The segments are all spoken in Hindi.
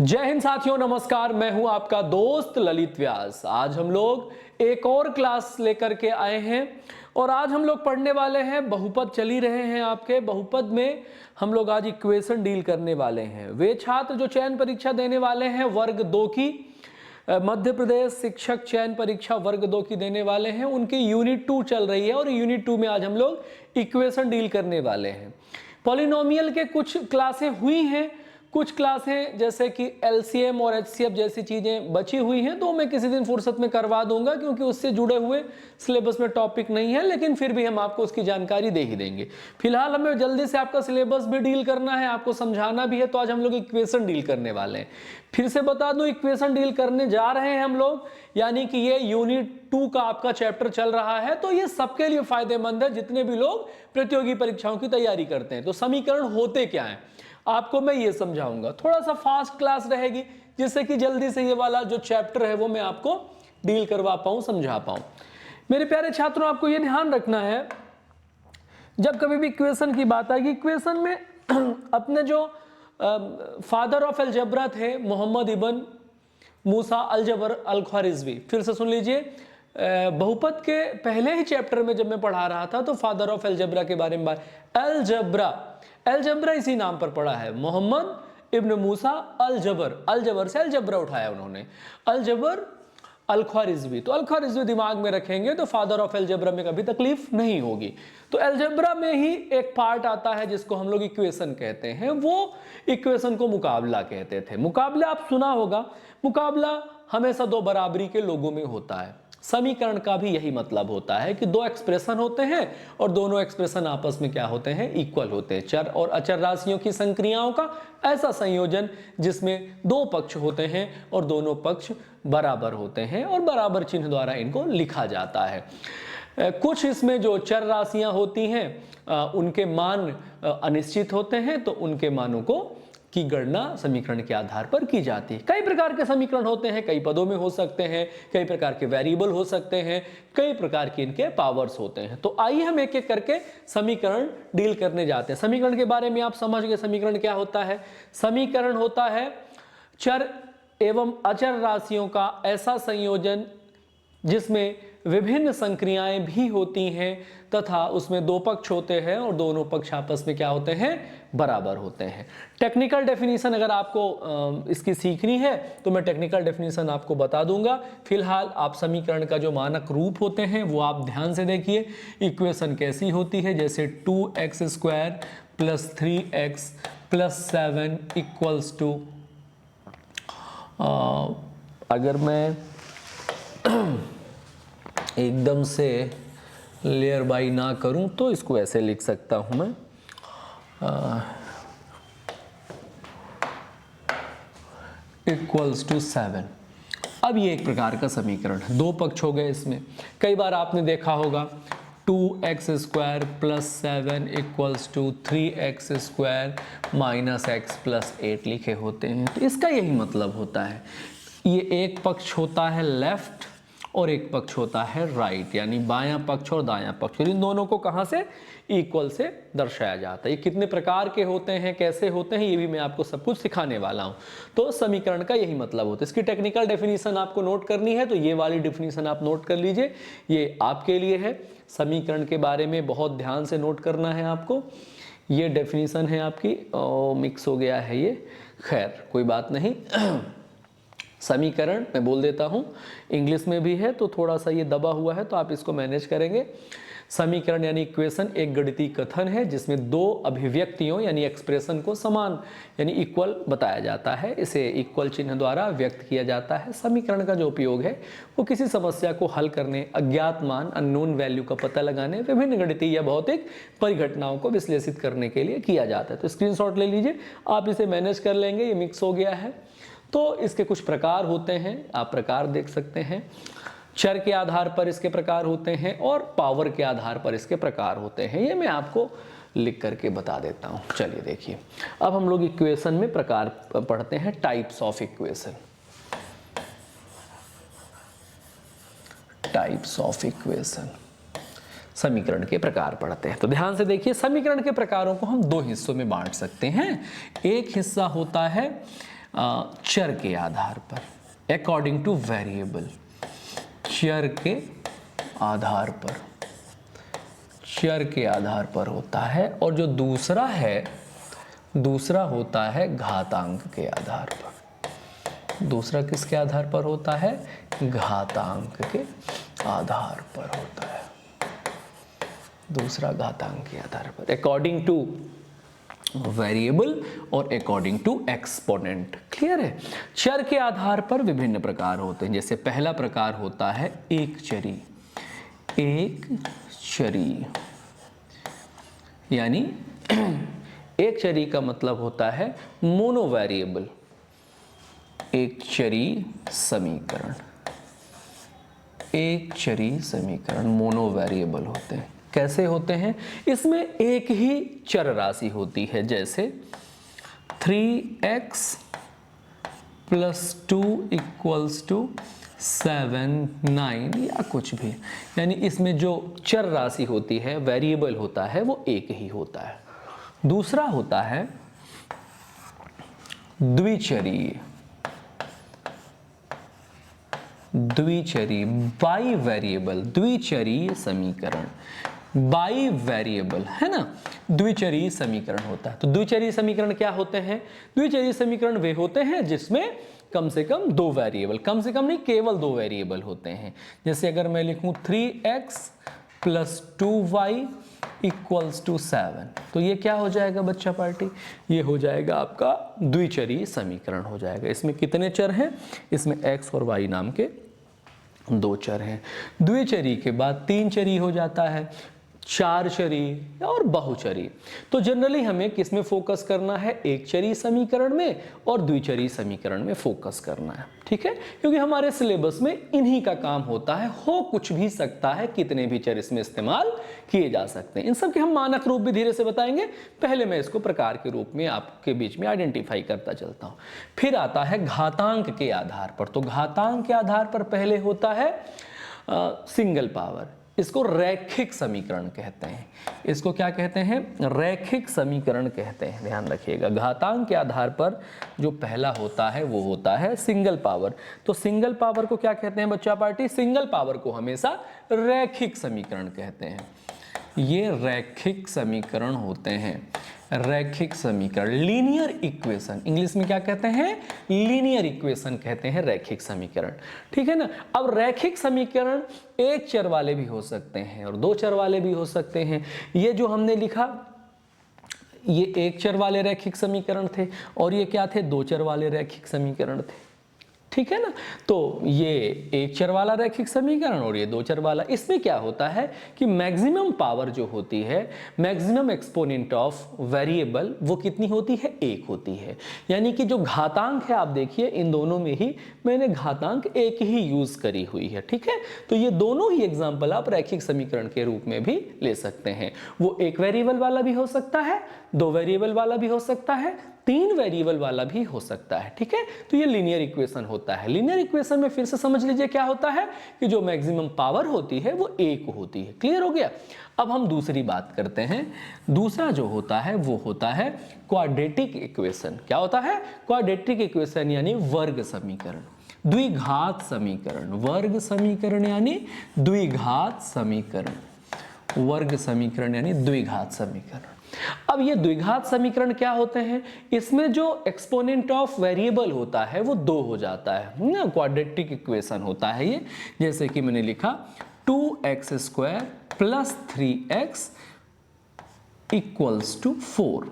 जय हिंद साथियों, नमस्कार। मैं हूं आपका दोस्त ललित व्यास। आज हम लोग एक और क्लास लेकर के आए हैं और आज हम लोग पढ़ने वाले हैं बहुपद। चल ही रहे हैं आपके बहुपद में हम लोग आज इक्वेशन डील करने वाले हैं। वे छात्र जो चयन परीक्षा देने वाले हैं वर्ग 2 की, मध्य प्रदेश शिक्षक चयन परीक्षा वर्ग 2 की देने वाले हैं, उनकी यूनिट 2 चल रही है और यूनिट 2 में आज हम लोग इक्वेशन डील करने वाले हैं। पॉलिनोमियल के कुछ क्लासें हुई हैं, कुछ क्लासें जैसे कि एलसीएम और एचसीएफ जैसी चीज़ें बची हुई हैं, तो मैं किसी दिन फुर्सत में करवा दूंगा क्योंकि उससे जुड़े हुए सिलेबस में टॉपिक नहीं है, लेकिन फिर भी हम आपको उसकी जानकारी दे ही देंगे। फिलहाल हमें जल्दी से आपका सिलेबस भी डील करना है, आपको समझाना भी है, तो आज हम लोग इक्वेशन डील करने वाले हैं। फिर से बता दूं, इक्वेशन डील करने जा रहे हैं हम लोग, यानी कि ये यूनिट 2 का आपका चैप्टर चल रहा है, तो ये सबके लिए फायदेमंद है जितने भी लोग प्रतियोगी परीक्षाओं की तैयारी करते हैं। तो समीकरण होते क्या हैं आपको मैं ये समझाऊंगा। थोड़ा सा फास्ट क्लास रहेगी जिससे कि जल्दी से ये वाला जो चैप्टर है वो मैं आपको डील करवा पाऊं, समझा पाऊं। मेरे प्यारे छात्रों, आपको ये ध्यान रखना है जब कभी भी इक्वेशन की बात आएगी, इक्वेशन में अपने जो फादर ऑफ अलजेब्रा थे मोहम्मद इब्न मूसा अल-जबर अल-ख्वारिज़मी, फिर से सुन लीजिए, बहुपद के पहले ही चैप्टर में जब मैं पढ़ा रहा था तो फादर ऑफ अलजेब्रा के बारे में बात, अलजबरा इसी नाम पर पढ़ा है, मोहम्मद इब्न मूसा अल-जबर, अल-जबर से अलजबरा उठाया उन्होंने, अल-जबर अल-ख्वारिज़मी। तो अल-ख्वारिज़मी दिमाग में रखेंगे तो फादर ऑफ अलजबरा में कभी तकलीफ नहीं होगी। तो अलजबरा में ही एक पार्ट आता है जिसको हम लोग इक्वेशन कहते हैं, वो इक्वेशन को मुकाबला कहते थे। मुकाबला आप सुना होगा, मुकाबला हमेशा दो बराबरी के लोगों में होता है। समीकरण का भी यही मतलब होता है कि दो एक्सप्रेशन होते हैं और दोनों एक्सप्रेशन आपस में क्या होते हैं, इक्वल होते हैं। चर और अचर राशियों की संक्रियाओं का ऐसा संयोजन जिसमें दो पक्ष होते हैं और दोनों पक्ष बराबर होते हैं और बराबर चिन्ह द्वारा इनको लिखा जाता है। कुछ इसमें जो चर राशियां होती हैं उनके मान अनिश्चित होते हैं, तो उनके मानों को की गणना समीकरण के आधार पर की जाती है। कई प्रकार के समीकरण होते हैं, कई पदों में हो सकते हैं, कई प्रकार के वेरिएबल हो सकते हैं, कई प्रकार के इनके पावर्स होते हैं। तो आइए हम एक एक करके समीकरण डील करने जाते हैं। समीकरण के बारे में आप समझ गए, समीकरण क्या होता है। समीकरण होता है चर एवं अचर राशियों का ऐसा संयोजन जिसमें विभिन्न संक्रियाएं भी होती हैं तथा उसमें दो पक्ष होते हैं और दोनों पक्ष आपस में क्या होते हैं, बराबर होते हैं। टेक्निकल डेफिनेशन अगर आपको इसकी सीखनी है तो मैं टेक्निकल डेफिनेशन आपको बता दूंगा। फिलहाल आप समीकरण का जो मानक रूप होते हैं वो आप ध्यान से देखिए। इक्वेशन कैसी होती है, जैसे 2x² + 3x + 7 = अगर मैं एकदम से लेयर बाई ना करूं तो इसको ऐसे लिख सकता हूं मैं, =7। अब ये एक प्रकार का समीकरण है, दो पक्ष हो गए इसमें। कई बार आपने देखा होगा 2x² + 7 = 3x² - x + 8 लिखे होते हैं। तो इसका यही मतलब होता है, ये एक पक्ष होता है लेफ्ट और एक पक्ष होता है राइट, यानी बायां पक्ष और दायां पक्ष, और इन दोनों को कहां से, इक्वल से दर्शाया जाता है। ये कितने प्रकार के होते हैं, कैसे होते हैं, ये भी मैं आपको सब कुछ सिखाने वाला हूं। तो समीकरण का यही मतलब होता है। इसकी टेक्निकल डेफिनेशन आपको नोट करनी है तो ये वाली डेफिनेशन आप नोट कर लीजिए, ये आपके लिए है। समीकरण के बारे में बहुत ध्यान से नोट करना है आपको। ये डेफिनेशन है आपकी, मिक्स हो गया है ये, खैर कोई बात नहीं। समीकरण मैं बोल देता हूँ, इंग्लिश में भी है तो थोड़ा सा ये दबा हुआ है तो आप इसको मैनेज करेंगे। समीकरण यानी इक्वेशन एक गणितीय कथन है जिसमें दो अभिव्यक्तियों यानी एक्सप्रेशन को समान यानी इक्वल बताया जाता है। इसे इक्वल चिन्ह द्वारा व्यक्त किया जाता है। समीकरण का जो उपयोग है वो किसी समस्या को हल करने, अज्ञात मान अननोन वैल्यू का पता लगाने, विभिन्न गणितीय या भौतिक परिघटनाओं को विश्लेषित करने के लिए किया जाता है। तो स्क्रीनशॉट ले लीजिए, आप इसे मैनेज कर लेंगे। ये मिक्स हो गया है तो इसके कुछ प्रकार होते हैं, आप प्रकार देख सकते हैं। चर के आधार पर इसके प्रकार होते हैं और पावर के आधार पर इसके प्रकार होते हैं। ये मैं आपको लिख करके बता देता हूँ। चलिए देखिए, अब हम लोग इक्वेशन में प्रकार पढ़ते हैं, types of equation. Types of equation, समीकरण के प्रकार पढ़ते हैं। तो ध्यान से देखिए, समीकरण के प्रकारों को हम दो हिस्सों में बांट सकते हैं। एक हिस्सा होता है चर के आधार पर, अकॉर्डिंग टू वेरिएबल, चर के आधार पर, चर के आधार पर होता है। और जो दूसरा है, दूसरा होता है घातांक के आधार पर। दूसरा किसके आधार पर होता है? घातांक के आधार पर होता है। दूसरा घातांक के आधार पर, अकॉर्डिंग टू वेरिएबल और अकॉर्डिंग टू एक्सपोनेंट। क्लियर है? चर के आधार पर विभिन्न प्रकार होते हैं। जैसे पहला प्रकार होता है एक चरी, एक चरी, यानी एक चरी का मतलब होता है मोनो वेरिएबल, एक चरी समीकरण, एक चरी समीकरण मोनो वेरिएबल होते हैं। कैसे होते हैं? इसमें एक ही चर राशि होती है, जैसे 3x + 2 = 7, 9 या कुछ भी, यानी इसमें जो चर राशि होती है, वेरिएबल होता है, वो एक ही होता है। दूसरा होता है द्विचरी, द्विचरी बाई वेरिएबल, द्विचरी समीकरण, बाई वेरिएबल है ना, द्विचरी समीकरण होता है। तो द्विचरी समीकरण क्या होते हैं? द्विचरी समीकरण वे होते हैं जिसमें कम से कम दो वेरिएबल, कम से कम नहीं, केवल दो वेरिएबल होते हैं। जैसे अगर मैं लिखूं 3x + 2y = 7, तो ये क्या हो जाएगा बच्चा पार्टी? ये हो जाएगा आपका द्विचरी समीकरण हो जाएगा। इसमें कितने चर हैं? इसमें x और y नाम के दो चर हैं। द्विचरी के बाद तीन चरी हो जाता है, चार चरी और बहुचरी। तो जनरली हमें किस में फोकस करना है? एक चरी समीकरण में और द्विचरी समीकरण में फोकस करना है, ठीक है? क्योंकि हमारे सिलेबस में इन्हीं का काम होता है। हो कुछ भी सकता है, कितने भी चर इसमें इस्तेमाल किए जा सकते हैं। इन सब के हम मानक रूप भी धीरे से बताएंगे। पहले मैं इसको प्रकार के रूप में आपके बीच में आइडेंटिफाई करता चलता हूँ। फिर आता है घातांक के आधार पर। तो घातांक के आधार पर पहले होता है सिंगल पावर, इसको रैखिक समीकरण कहते हैं। इसको क्या कहते हैं? रैखिक समीकरण कहते हैं। ध्यान रखिएगा, घातांक के आधार पर जो पहला होता है वो होता है सिंगल पावर। तो सिंगल पावर को क्या कहते हैं बच्चा पार्टी? सिंगल पावर को हमेशा रैखिक समीकरण कहते हैं। ये रैखिक समीकरण होते हैं, रैखिक समीकरण, लीनियर इक्वेशन। इंग्लिश में क्या कहते हैं? लीनियर इक्वेशन कहते हैं रैखिक समीकरण, ठीक है ना? अब रैखिक समीकरण एक चर वाले भी हो सकते हैं और दो चर वाले भी हो सकते हैं। ये जो हमने लिखा, ये एक चर वाले रैखिक समीकरण थे और ये क्या थे? दो चर वाले रैखिक समीकरण थे, ठीक है ना? तो ये एक चर वाला रैखिक समीकरण और ये दो चर वाला। इसमें क्या होता है कि मैक्सिमम पावर जो होती है, मैक्सिमम एक्सपोनेंट ऑफ वेरिएबल, वो कितनी होती है? एक होती है। यानी कि जो घातांक है, आप देखिए इन दोनों में ही मैंने घातांक एक ही यूज करी हुई है, ठीक है? तो ये दोनों ही एग्जाम्पल आप रैखिक समीकरण के रूप में भी ले सकते हैं। वो एक वेरिएबल वाला भी हो सकता है, दो वेरिएबल वाला भी हो सकता है, तीन वेरिएबल वाला भी हो सकता है, ठीक है? तो ये लीनियर इक्वेशन होता है। लीनियर इक्वेशन में फिर से समझ लीजिए क्या होता है कि जो मैक्सिमम पावर होती है वो एक होती है। क्लियर हो गया? अब हम दूसरी बात करते हैं। दूसरा जो होता है वो होता है क्वाड्रेटिक इक्वेशन। क्या होता है? क्वाड्रेटिक इक्वेशन यानी वर्ग समीकरण, द्विघात समीकरण। वर्ग समीकरण यानी द्विघात समीकरण, वर्ग समीकरण यानी द्विघात समीकरण। अब ये द्विघात समीकरण क्या होते हैं? इसमें जो एक्सपोनेंट ऑफ वेरिएबल होता है वो दो हो जाता है ना, क्वाड्रेटिक इक्वेशन होता है ये। जैसे कि मैंने लिखा 2x² + 3x = 4।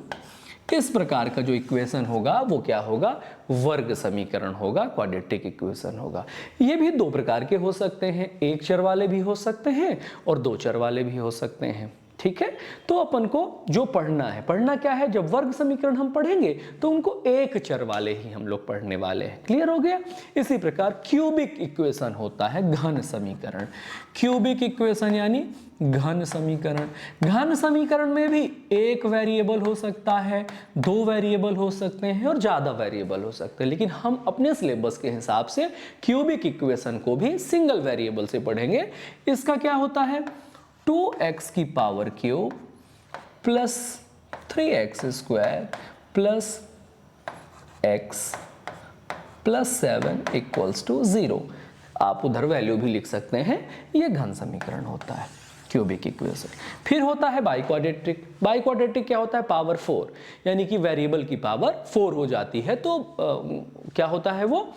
इस प्रकार का जो इक्वेशन होगा वो क्या होगा? वर्ग समीकरण होगा, क्वाड्रेटिक इक्वेशन होगा। ये भी दो प्रकार के हो सकते हैं, एक चर वाले भी हो सकते हैं और दो चर वाले भी हो सकते हैं, ठीक है? तो अपन को जो पढ़ना है, पढ़ना क्या है? जब वर्ग समीकरण हम पढ़ेंगे तो उनको एक चर वाले ही हम लोग पढ़ने वाले हैं। क्लियर हो गया? इसी प्रकार क्यूबिक इक्वेशन होता है घन समीकरण। क्यूबिक इक्वेशन यानी घन समीकरण। घन समीकरण में भी एक वेरिएबल हो सकता है, दो वेरिएबल हो सकते हैं और ज्यादा वेरिएबल हो सकते हैं, लेकिन हम अपने सिलेबस के हिसाब से क्यूबिक इक्वेशन को भी सिंगल वेरिएबल से पढ़ेंगे। इसका क्या होता है? 2x³ + 3x² + x plus 7 equals to 0। आप उधर वैल्यू भी लिख सकते हैं। ये घन समीकरण होता है, क्यूबिक इक्वेशन। फिर होता है बाइक्वाड्रेटिक। बाइक्वाड्रेटिक क्या होता है? पावर 4, यानी कि वेरिएबल की पावर 4 हो जाती है। तो क्या होता है वो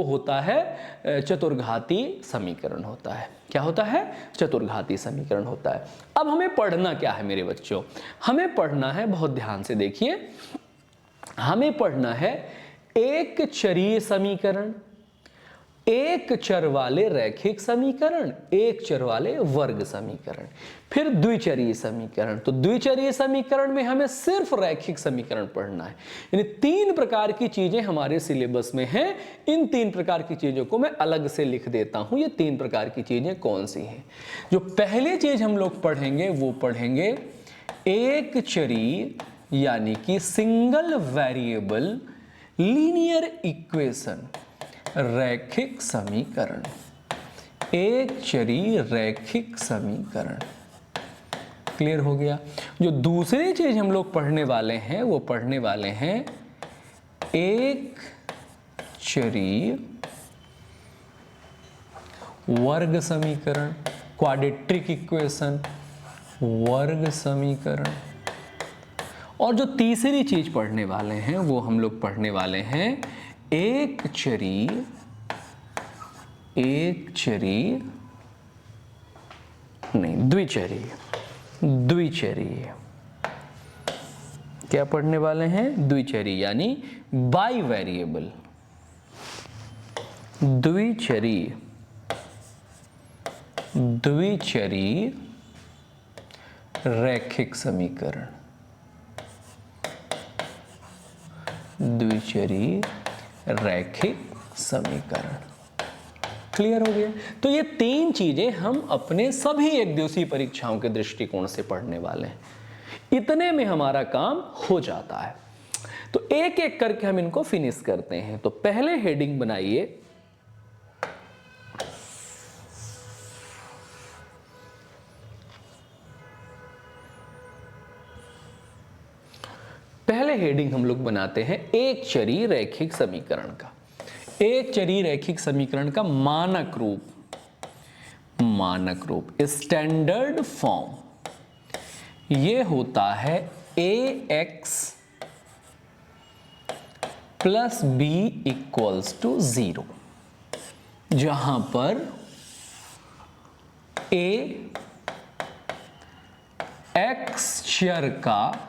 होता है चतुर्घाती समीकरण होता है। क्या होता है? चतुर्घाती समीकरण होता है। अब हमें पढ़ना क्या है मेरे बच्चों? हमें पढ़ना है, बहुत ध्यान से देखिए, हमें पढ़ना है एक चरीय समीकरण, एक चर वाले रैखिक समीकरण, एक चर वाले वर्ग समीकरण, फिर द्विचरीय समीकरण। तो द्विचरीय समीकरण में हमें सिर्फ रैखिक समीकरण पढ़ना है। यानी 3 प्रकार की चीजें हमारे सिलेबस में हैं। इन 3 प्रकार की चीजों को मैं अलग से लिख देता हूं। ये 3 प्रकार की चीजें कौन सी हैं? जो पहले चीज हम लोग पढ़ेंगे वो पढ़ेंगे एक चरीय, यानी कि सिंगल वेरिएबल लीनियर इक्वेशन, रैखिक समीकरण। एक चरीय रैखिक समीकरण। क्लियर हो गया? जो दूसरी चीज हम लोग पढ़ने वाले हैं वो पढ़ने वाले हैं एक चरीय वर्ग समीकरण, क्वाड्रेटिक इक्वेशन, वर्ग समीकरण। और जो तीसरी चीज पढ़ने वाले हैं वो हम लोग पढ़ने वाले हैं एक चरीय नहीं, द्विचरीय। द्विचरीय क्या पढ़ने वाले हैं? द्विचरीय, यानी बाई वेरिएबल। द्विचरीय रैखिक समीकरण। द्विचरीय रैखिक समीकरण। क्लियर हो गया? तो ये 3 चीजें हम अपने सभी एक दिवसीय परीक्षाओं के दृष्टिकोण से पढ़ने वाले हैं। इतने में हमारा काम हो जाता है। तो एक एक करके हम इनको फिनिश करते हैं। तो पहले हेडिंग बनाइए हम लोग बनाते हैं एक चरीय रैखिक समीकरण का। एक चरीय रैखिक समीकरण का मानक रूप स्टैंडर्ड फॉर्म ये होता है ax plus b equals to 0, जहां पर a x चर का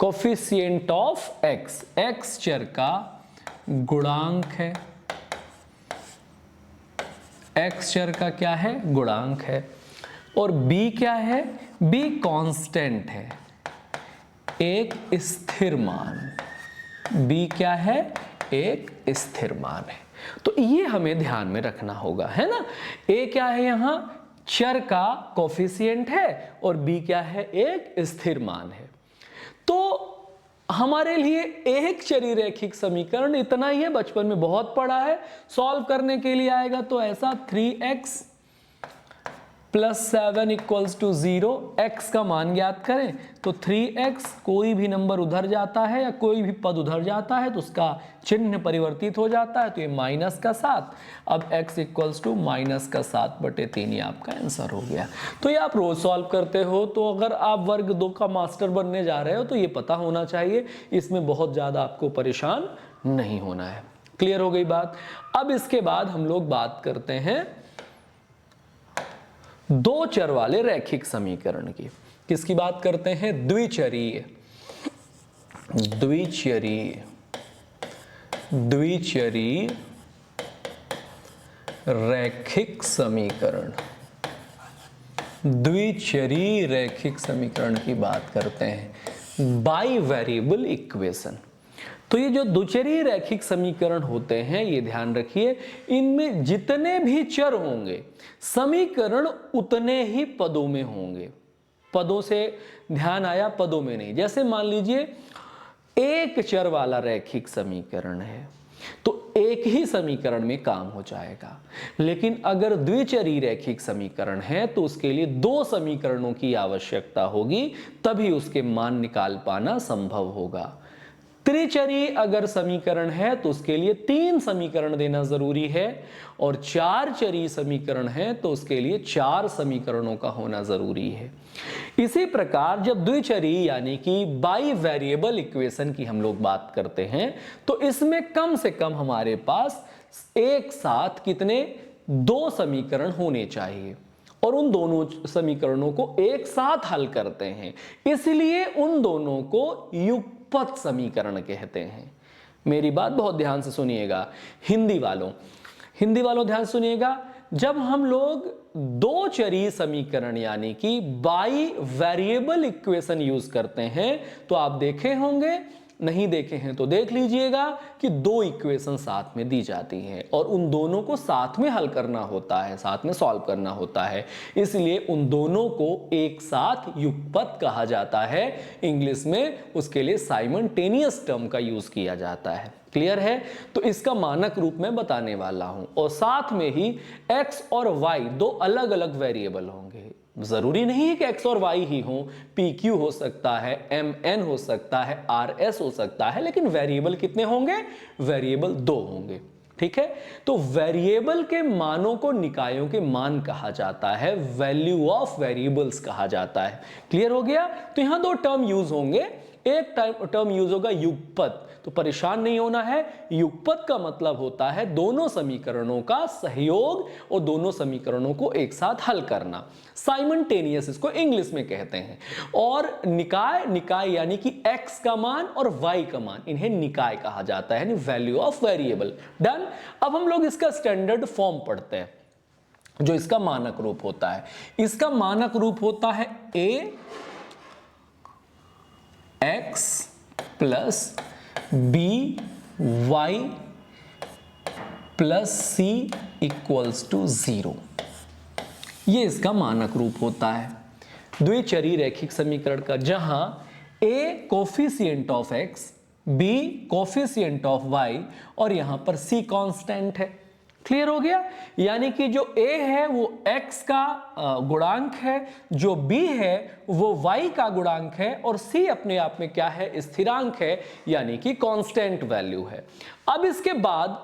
कोफिशिएंट ऑफ x, x चर का गुणांक है। x चर का क्या है? गुणांक है। और b क्या है? b कांस्टेंट है, एक स्थिर मान। b क्या है? एक स्थिर मान है। तो ये हमें ध्यान में रखना होगा, है ना? a क्या है? यहां चर का कोफिशिएंट है और b क्या है? एक स्थिर मान है। तो हमारे लिए एक चरीय रैखिक समीकरण इतना ही है, बचपन में बहुत पढ़ा है। सॉल्व करने के लिए आएगा तो ऐसा 3x plus 7 equals to 0, x का मान ज्ञात करें तो 3x, कोई भी नंबर उधर जाता है या कोई भी पद उधर जाता है तो उसका चिन्ह परिवर्तित हो जाता है, तो ये माइनस का 7। अब x इक्वल्स टू माइनस का 7/3, ये आपका आंसर हो गया। तो ये आप रोज सॉल्व करते हो, तो अगर आप वर्ग 2 का मास्टर बनने जा रहे हो तो ये पता होना चाहिए, इसमें बहुत ज़्यादा आपको परेशान नहीं होना है। क्लियर हो गई बात? अब इसके बाद हम लोग बात करते हैं 2 चर वाले रैखिक समीकरण की। किसकी बात करते हैं? द्विचरीय रैखिक समीकरण। द्विचरीय रैखिक समीकरण की बात करते हैं, बाई वेरिएबल इक्वेशन। तो ये जो द्विचरीय रैखिक समीकरण होते हैं, ये ध्यान रखिए, इनमें जितने भी चर होंगे समीकरण उतने ही पदों में होंगे। पदों से ध्यान आया? पदों में नहीं। जैसे मान लीजिए एक चर वाला रैखिक समीकरण है तो एक ही समीकरण में काम हो जाएगा, लेकिन अगर द्विचरीय रैखिक समीकरण है तो उसके लिए 2 समीकरणों की आवश्यकता होगी, तभी उसके मान निकाल पाना संभव होगा। त्रिचरी अगर समीकरण है तो उसके लिए 3 समीकरण देना जरूरी है, और 4 चरी समीकरण है तो उसके लिए 4 समीकरणों का होना जरूरी है। इसी प्रकार जब द्विचरी यानी कि बाई वेरिएबल इक्वेशन की हम लोग बात करते हैं तो इसमें कम से कम हमारे पास एक साथ कितने 2 समीकरण होने चाहिए, और उन दोनों समीकरणों को एक साथ हल करते हैं, इसलिए उन दोनों को युगपत समीकरण कहते हैं। मेरी बात बहुत ध्यान से सुनिएगा। हिंदी वालों ध्यान सुनिएगा। जब हम लोग 2 चरी समीकरण यानी कि बाई वेरिएबल इक्वेशन यूज करते हैं तो आप देखे होंगे, नहीं देखे हैं तो देख लीजिएगा कि 2 इक्वेशन साथ में दी जाती हैं और उन दोनों को साथ में हल करना होता है, साथ में सॉल्व करना होता है, इसलिए उन दोनों को एक साथ युगपत कहा जाता है। इंग्लिश में उसके लिए साइमल्टेनियस टर्म का यूज किया जाता है। क्लियर है? तो इसका मानक रूप में बताने वाला हूं, और साथ में ही x और y 2 अलग अलग वेरिएबल होंगे। जरूरी नहीं है कि x और y ही हो, pq हो सकता है, mn हो सकता है, rs हो सकता है, लेकिन वेरिएबल कितने होंगे? वेरिएबल 2 होंगे। ठीक है? तो वेरिएबल के मानों को निकायों के मान कहा जाता है, वैल्यू ऑफ वेरिएबल्स कहा जाता है। क्लियर हो गया? तो यहां 2 टर्म यूज होंगे। एक टर्म यूज होगा युगपत, तो परेशान नहीं होना है। युगपत का मतलब होता है दोनों समीकरणों का सहयोग और दोनों समीकरणों को एक साथ हल करना। साइमल्टेनियस इसको इंग्लिश में कहते हैं। और निकाय यानी कि x का मान और y का मान, इन्हें निकाय कहा जाता है, यानी वैल्यू ऑफ वेरिएबल। डन। अब हम लोग इसका स्टैंडर्ड फॉर्म पढ़ते हैं, जो इसका मानक रूप होता है। इसका मानक रूप होता है ax plus B Y plus C equals to 0। ये इसका मानक रूप होता है द्विचरी रैखिक समीकरण का, जहां a coefficient of x, b coefficient of y और यहां पर c कांस्टेंट है। क्लियर हो गया? यानी कि जो a है वो x का गुणांक है, जो b है वो y का गुणांक है, और c अपने आप में क्या है? स्थिरांक है, यानी कि कांस्टेंट वैल्यू है। अब इसके बाद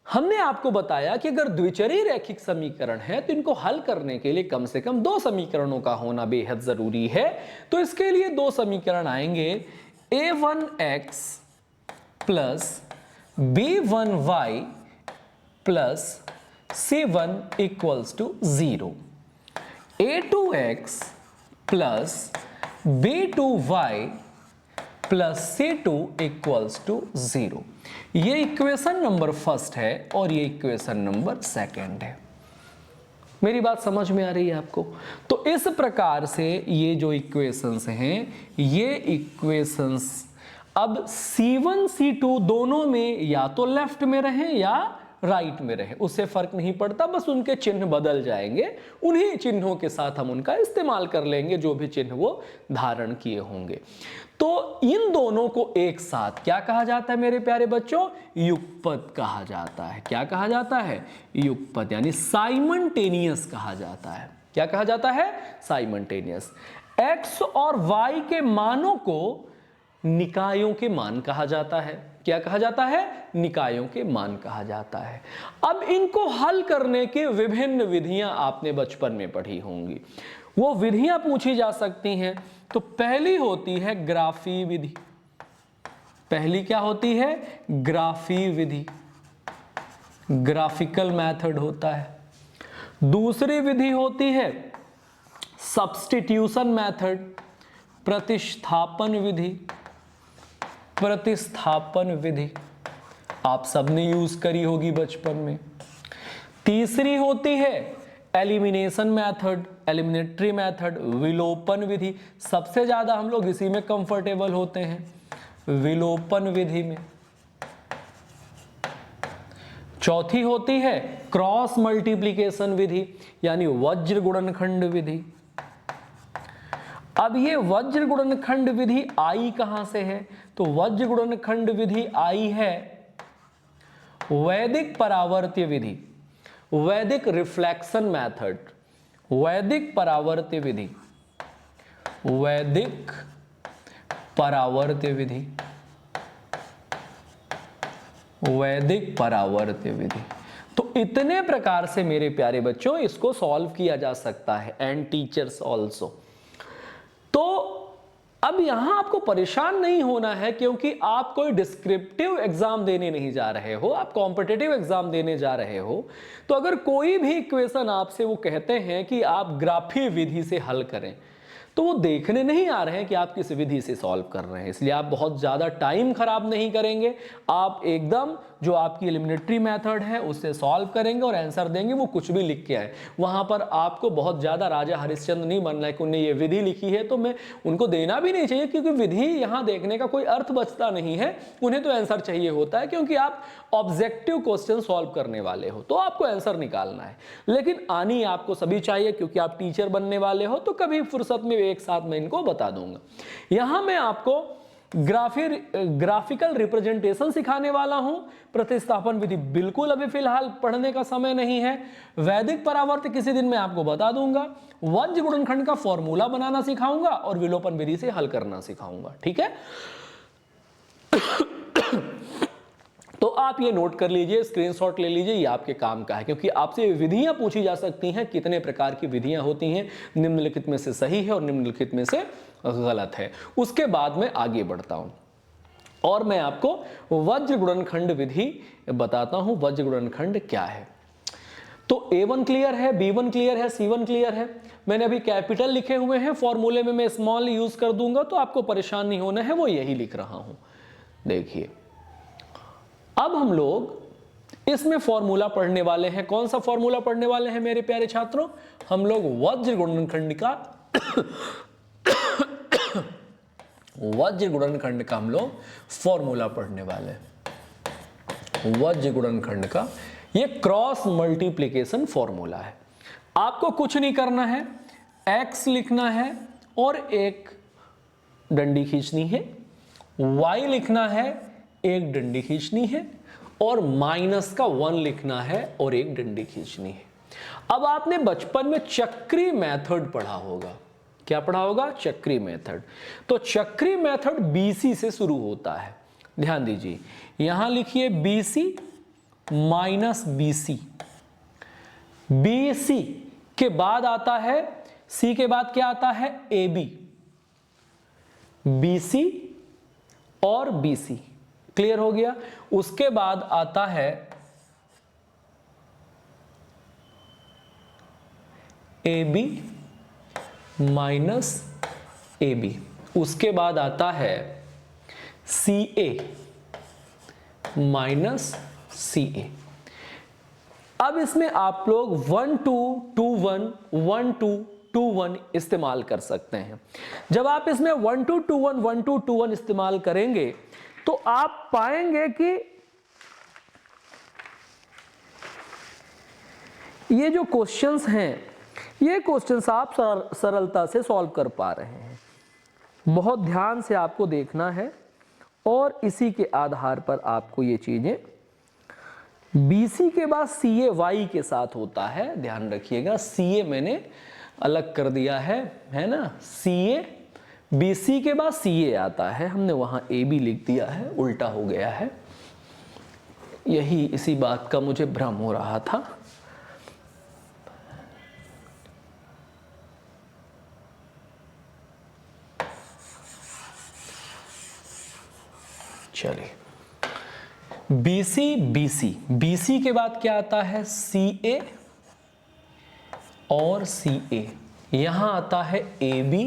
हमने आपको बताया कि अगर द्विचरी रैखिक समीकरण है तो इनको हल करने के लिए कम से कम 2 समीकरणों का होना बेहद जरूरी है। तो इसके लिए 2 समीकरण आएंगे, a1x plus b1y plus c1 equals to 0, a2x plus b2y plus c2 equals to 0। ये इक्वेशन नंबर फर्स्ट है और ये इक्वेशन नंबर सेकंड है। मेरी बात समझ में आ रही है आपको? तो इस प्रकार से ये जो इक्वेशंस हैं, ये इक्वेशंस अब C1 C2 दोनों में या तो लेफ्ट में रहें या राइट में रहे, उससे फर्क नहीं पड़ता, बस उनके चिन्ह बदल जाएंगे। उन्हीं चिन्हों के साथ हम उनका इस्तेमाल कर लेंगे, जो भी चिन्ह वो धारण किए होंगे। तो इन दोनों को एक साथ क्या कहा जाता है मेरे प्यारे बच्चों? युगपत कहा जाता है। क्या कहा जाता है? युगपत, यानी साइमल्टेनियस कहा जाता है। क्या कहा जाता है? साइमल्टेनियस। x और y के मानों को निकायों के मान कहा जाता है। क्या कहा जाता है? निकायों के मान कहा जाता है। अब इनको हल करने की विभिन्न विधियां आपने बचपन में पढ़ी होंगी, वो विधियां पूछी जा सकती हैं। तो पहली होती है ग्राफी विधि। पहली क्या होती है? ग्राफी विधि, ग्राफिकल मेथड होता है। दूसरी विधि होती है सब्स्टिट्यूशन मेथड, प्रतिस्थापन विधि। प्रतिस्थापन विधि आप सबने यूज करी होगी बचपन में। तीसरी होती है एलिमिनेशन मेथड, एलिमिनेटरी मेथड, विलोपन विधि। सबसे ज्यादा हम लोग इसी में कंफर्टेबल होते हैं, विलोपन विधि में। चौथी होती है क्रॉस मल्टीप्लिकेशन विधि, यानी वज्र गुणनखंड विधि। अब ये वज्र गुणनखंड विधि आई कहां से है? तो वज्र गुणनखंड विधि आई है वैदिक परावर्त्य विधि, वैदिक रिफ्लेक्शन मेथड, वैदिक परावर्त्य विधि, वैदिक परावर्त्य विधि। वैदिक परावर्त विधि। तो इतने प्रकार से मेरे प्यारे बच्चों इसको सॉल्व किया जा सकता है, एंड टीचर्स ऑल्सो। तो अब यहां आपको परेशान नहीं होना है, क्योंकि आप कोई डिस्क्रिप्टिव एग्जाम देने नहीं जा रहे हो, आप कॉम्पिटिटिव एग्जाम देने जा रहे हो। तो अगर कोई भी इक्वेशन आपसे वो कहते हैं कि आप ग्राफी विधि से हल करें, तो वो देखने नहीं आ रहे हैं कि आप किस विधि से सॉल्व कर रहे हैं, इसलिए आप बहुत ज़्यादा टाइम खराब नहीं करेंगे। आप एकदम जो आपकी एलिमिनेटरी मेथड है उससे सॉल्व करेंगे और आंसर देंगे, वो कुछ भी लिख के आए। वहाँ पर आपको बहुत ज़्यादा राजा हरिश्चंद्र नहीं बनना है कि उन्हें ये विधि लिखी है तो मैं उनको देना भी नहीं चाहिए, क्योंकि विधि यहाँ देखने का कोई अर्थ बचता नहीं है। उन्हें तो आंसर चाहिए होता है, क्योंकि आप ऑब्जेक्टिव क्वेश्चन सॉल्व करने वाले हो, तो आपको आंसर निकालना है। लेकिन आनी आपको सभी चाहिए, क्योंकि आप टीचर बनने वाले हो। तो कभी फुर्सत में एक साथ मैं इनको बता दूंगा। यहां मैं आपको ग्राफिकल रिप्रेजेंटेशन सिखाने वाला हूं। प्रतिस्थापन विधि बिल्कुल अभी फिलहाल पढ़ने का समय नहीं है। वैदिक परावर्त किसी दिन मैं आपको बता दूंगा। वज्र गुणनखंड का फॉर्मूला बनाना सिखाऊंगा और विलोपन विधि से हल करना सिखाऊंगा, ठीक है। तो आप ये नोट कर लीजिए, स्क्रीनशॉट ले लीजिए, ये आपके काम का है, क्योंकि आपसे विधियां पूछी जा सकती हैं। कितने प्रकार की विधियां होती हैं, निम्नलिखित में से सही है और निम्नलिखित में से गलत है। उसके बाद मैं आगे बढ़ता हूं और मैं आपको वज्र गुणनखंड विधि बताता हूं। वज्र गुणनखंड क्या है? तो A1 क्लियर है, B1 क्लियर है, C1 क्लियर है। मैंने अभी कैपिटल लिखे हुए हैं, फॉर्मूले में मैं स्मॉल यूज कर दूंगा, तो आपको परेशान नहीं होना है, वो यही लिख रहा हूं। देखिए, अब हम लोग इसमें फॉर्मूला पढ़ने वाले हैं। कौन सा फॉर्मूला पढ़ने वाले हैं मेरे प्यारे छात्रों? हम लोग वज्र गुणनखंड का वज्र गुणनखंड का हम लोग फॉर्मूला पढ़ने वाले हैं। वज्र गुणनखंड का ये क्रॉस मल्टीप्लिकेशन फॉर्मूला है। आपको कुछ नहीं करना है, x लिखना है और एक डंडी खींचनी है, y लिखना है, एक डंडी खींचनी है, और माइनस का 1 लिखना है और एक डंडी खींचनी है। अब आपने बचपन में चक्री मेथड पढ़ा होगा। क्या पढ़ा होगा? चक्री मेथड। तो चक्री मेथड BC से शुरू होता है। ध्यान दीजिए, यहां लिखिए BC माइनस BC। BC के बाद आता है, C के बाद क्या आता है? AB। BC और BC क्लियर हो गया। उसके बाद आता है AB माइनस AB। उसके बाद आता है CA माइनस CA। अब इसमें आप लोग 1 2 2 1 1 2 2 1 इस्तेमाल कर सकते हैं। जब आप इसमें 1 2 2 1 1 2 2 1 इस्तेमाल करेंगे तो आप पाएंगे कि ये जो क्वेश्चंस हैं, ये क्वेश्चंस आप सरलता से सॉल्व कर पा रहे हैं। बहुत ध्यान से आपको देखना है और इसी के आधार पर आपको ये चीजें। BC के बाद CA Y के साथ होता है, ध्यान रखिएगा। CA मैंने अलग कर दिया है ना। CA BC के बाद CA आता है, हमने वहां AB लिख दिया है, उल्टा हो गया है। यही इसी बात का मुझे भ्रम हो रहा था। चलिए, BC के बाद क्या आता है? CA और CA। यहां आता है AB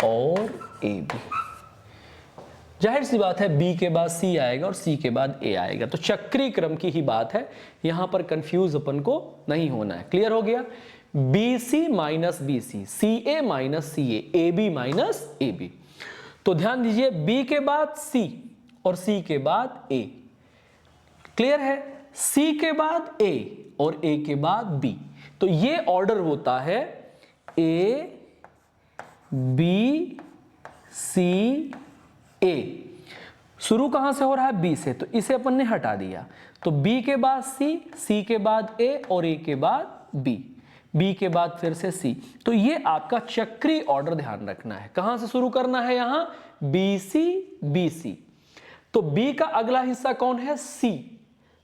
और AB। जाहिर सी बात है B के बाद C आएगा और C के बाद A आएगा, तो चक्री क्रम की ही बात है। यहां पर कंफ्यूज अपन को नहीं होना है। क्लियर हो गया? BC minus BC, CA minus CA, AB minus AB। तो ध्यान दीजिए, B के बाद C और C के बाद A। क्लियर है? C के बाद A और A के बाद B। तो ये ऑर्डर होता है A B C A। शुरू कहां से हो रहा है? B से, तो इसे अपन ने हटा दिया। तो B के बाद C, C के बाद A और A के बाद B, B के बाद फिर से C। तो ये आपका चक्री ऑर्डर ध्यान रखना है। कहां से शुरू करना है? यहां BC BC। तो बी का अगला हिस्सा कौन है? सी।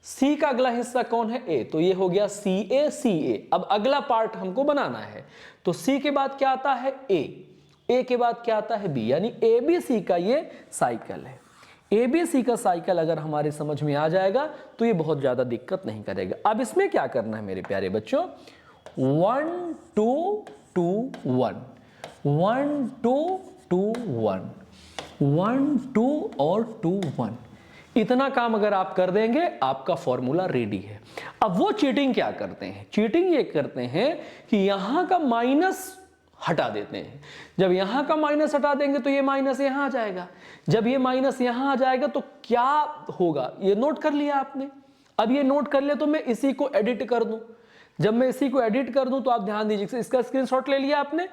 सी का अगला हिस्सा कौन है? ए। तो ये हो गया सी ए सी ए। अब अगला पार्ट हमको बनाना है, तो सी के बाद क्या आता है? ए। ए के बाद क्या आता है? बी। यानी ए बी सी का ये साइकिल है। ए बी सी का साइकिल अगर हमारे समझ में आ जाएगा तो ये बहुत ज्यादा दिक्कत नहीं करेगा। अब इसमें क्या करना है मेरे प्यारे बच्चों? 1 2 2 1 1 2 2 1 1 2 और 2 1। इतना काम अगर आप कर देंगे आपका फॉर्मूला रेडी है। अब वो चीटिंग क्या करते हैं? चीटिंग ये करते हैं कि यहां का माइनस हटा देते हैं। जब यहां का माइनस हटा देंगे तो ये माइनस यहां आ जाएगा। जब ये माइनस यहां आ जाएगा तो क्या होगा? ये नोट कर लिया आपने। अब ये नोट कर लिया तो मैं इसी को एडिट कर दूं। जब मैं इसी को एडिट कर दूं तो आप ध्यान दीजिए, इसका स्क्रीनशॉट ले लिया आपने।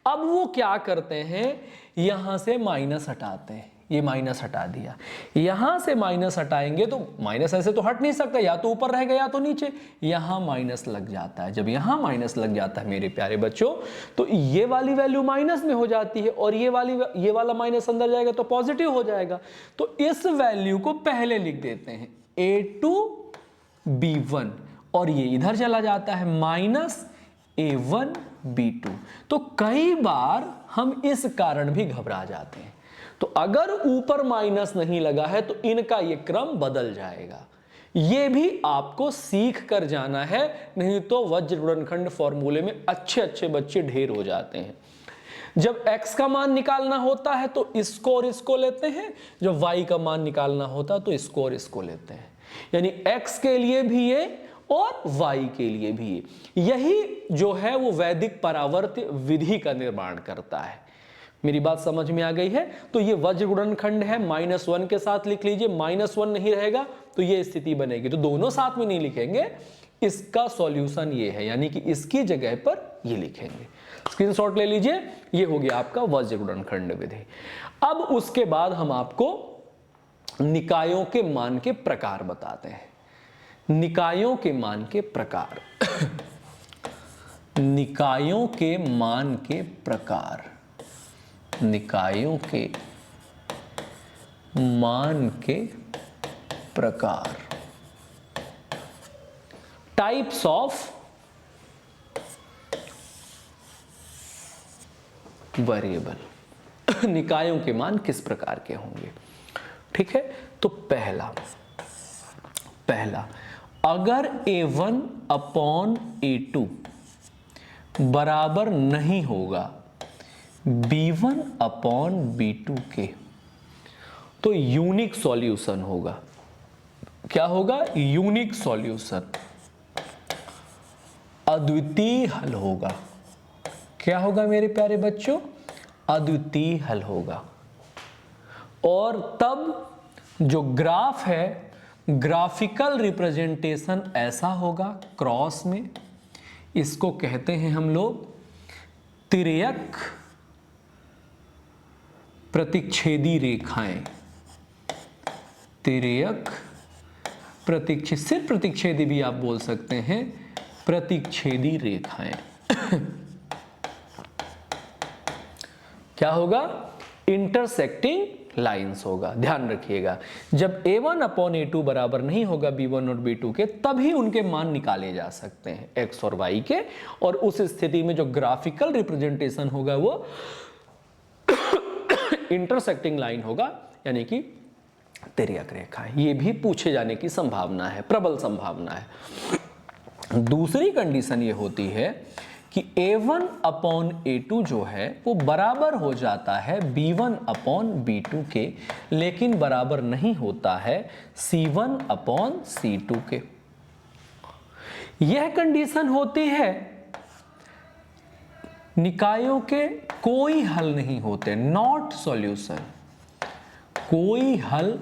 अब वो क्या करते हैं? यहां से माइनस हटाते हैं। ये माइनस हटा दिया, यहां से माइनस हटाएंगे तो माइनस ऐसे तो हट नहीं सकता, या तो ऊपर रहेगा या तो नीचे। यहां माइनस लग जाता है। जब यहां माइनस लग जाता है मेरे प्यारे बच्चों तो ये वाली वैल्यू माइनस में हो जाती है और ये वाला माइनस अंदर जाएगा तो पॉजिटिव हो जाएगा। तो इस वैल्यू को पहले लिख देते हैं a2 b1 और ये इधर चला जाता है माइनस a1 b2। तो कई बार हम इस कारण भी घबरा जाते हैं। तो अगर ऊपर माइनस नहीं लगा है तो इनका ये क्रम बदल जाएगा। ये भी आपको सीख कर जाना है, नहीं तो वज्र गुणनखंड फॉर्मूले में अच्छे अच्छे बच्चे ढेर हो जाते हैं। जब x का मान निकालना होता है तो इसको और इसको लेते हैं, जब y का मान निकालना होता है तो इसको और इसको लेते हैं। यानी x के लिए भी ये और y के लिए भी ये। यही जो है वो वैदिक परावर्त्य विधि का निर्माण करता है। मेरी बात समझ में आ गई है? तो ये वज्र गुणनखंड है, -1 के साथ लिख लीजिए। -1 नहीं रहेगा तो ये स्थिति बनेगी, तो दोनों साथ में नहीं लिखेंगे। इसका सॉल्यूशन ये है, यानी कि इसकी जगह पर ये लिखेंगे। स्क्रीनशॉट ले लीजिए। ये हो गया आपका वज्र गुणनखंड विधि। अब उसके बाद हम आपको निकायों के मान के प्रकार बताते हैं। निकायों के मान के प्रकार निकायों के मान के प्रकार निकायों के मान के प्रकार टाइप्स ऑफ वेरिएबल। निकायों के मान किस प्रकार के होंगे? ठीक है, तो पहला अगर a1 अपॉन a2 बराबर नहीं होगा b1 अपॉन b2 के, तो यूनिक सॉल्यूशन होगा। क्या होगा? यूनिक सॉल्यूशन, अद्वितीय हल होगा। क्या होगा मेरे प्यारे बच्चों? अद्वितीय हल होगा। और तब जो ग्राफ है, ग्राफिकल रिप्रेजेंटेशन ऐसा होगा क्रॉस में, इसको कहते हैं हम लोग तिर्यक प्रतिच्छेदी रेखाएं। तिर्यक प्रतिच्छेदी, सिर्फ प्रतिच्छेदी भी आप बोल सकते हैं, प्रतिच्छेदी रेखाएं। क्या होगा? इंटरसेक्टिंग लाइंस होगा। ध्यान रखिएगा, जब a1 अपॉन a2 बराबर नहीं होगा b1 और b2 के, तभी उनके मान निकाले जा सकते हैं x और y के। और उस स्थिति में जो ग्राफिकल रिप्रेजेंटेशन होगा वो इंटरसेक्टिंग लाइन होगा, यानी कि तिर्यक रेखा। ये भी पूछे जाने की संभावना है, प्रबल संभावना है। दूसरी कंडीशन ये होती है कि a1 अपॉन a2 जो है वो बराबर हो जाता है b1 अपॉन b2 के, लेकिन बराबर नहीं होता है c1 अपॉन c2 के। यह कंडीशन होती है निकायों के कोई हल नहीं होते, नॉट सॉल्यूशन। कोई हल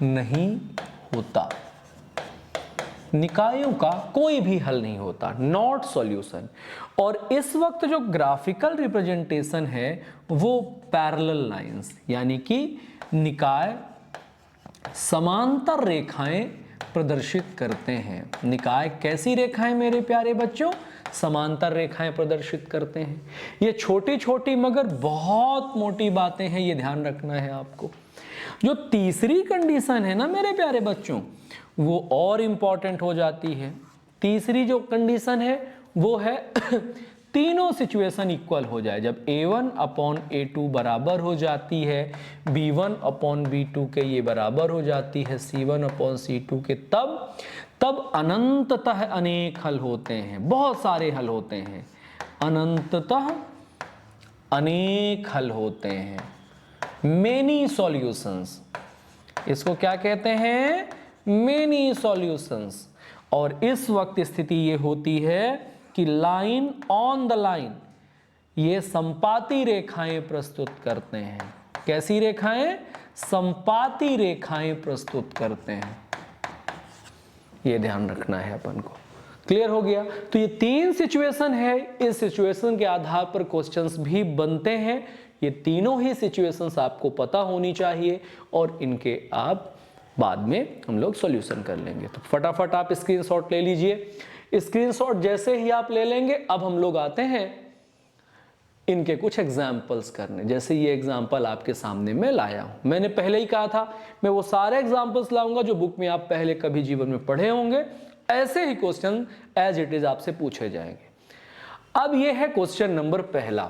नहीं होता, निकायों का कोई भी हल नहीं होता, नॉट सॉल्यूशन। और इस वक्त जो ग्राफिकल रिप्रेजेंटेशन है वो पैरेलल लाइंस, यानी कि निकाय समांतर रेखाएं प्रदर्शित करते हैं। निकाय कैसी रेखाएं मेरे प्यारे बच्चों? समांतर रेखाएं प्रदर्शित करते हैं। ये छोटी छोटी मगर बहुत मोटी बातें हैं, ये ध्यान रखना है आपको। जो तीसरी कंडीशन है ना मेरे प्यारे बच्चों, वो और इंपॉर्टेंट हो जाती है। तीसरी जो कंडीशन है वो है तीनों सिचुएशन इक्वल हो जाए। जब A1 अपॉन A2 बराबर हो जाती है, B1 अपॉन B2 के ये बराबर हो जाती है C1 अपॉन C2 के, तब अनंततः अनेक हल होते हैं, बहुत सारे हल होते हैं, अनंततः अनेक हल होते हैं, मेनी सॉल्यूशंस। इसको क्या कहते हैं? Many solutions. और इस वक्त स्थिति ये होती है कि लाइन ऑन द लाइन ये संपाती रेखाएं प्रस्तुत करते हैं। कैसी रेखाएं? संपाती रेखाएं प्रस्तुत करते हैं। ये ध्यान रखना है अपन को। क्लियर हो गया? तो ये तीन सिचुएशन है, इस सिचुएशन के आधार पर क्वेश्चंस भी बनते हैं। ये तीनों ही सिचुएशंस आपको पता होनी चाहिए और इनके आप बाद में हम लोग सॉल्यूशन कर लेंगे। तो फटाफट आप स्क्रीनशॉट ले लीजिए। स्क्रीनशॉट जैसे ही आप ले लेंगे, अब हम लोग आते हैं इनके कुछ एग्जाम्पल्स करने। जैसे ये एग्जाम्पल आपके सामने मैं लाया हूं, मैंने पहले ही कहा था मैं वो सारे एग्जाम्पल्स लाऊंगा जो बुक में आप पहले कभी जीवन में पढ़े होंगे। ऐसे ही क्वेश्चन एज इट इज आपसे पूछे जाएंगे। अब ये है क्वेश्चन नंबर पहला।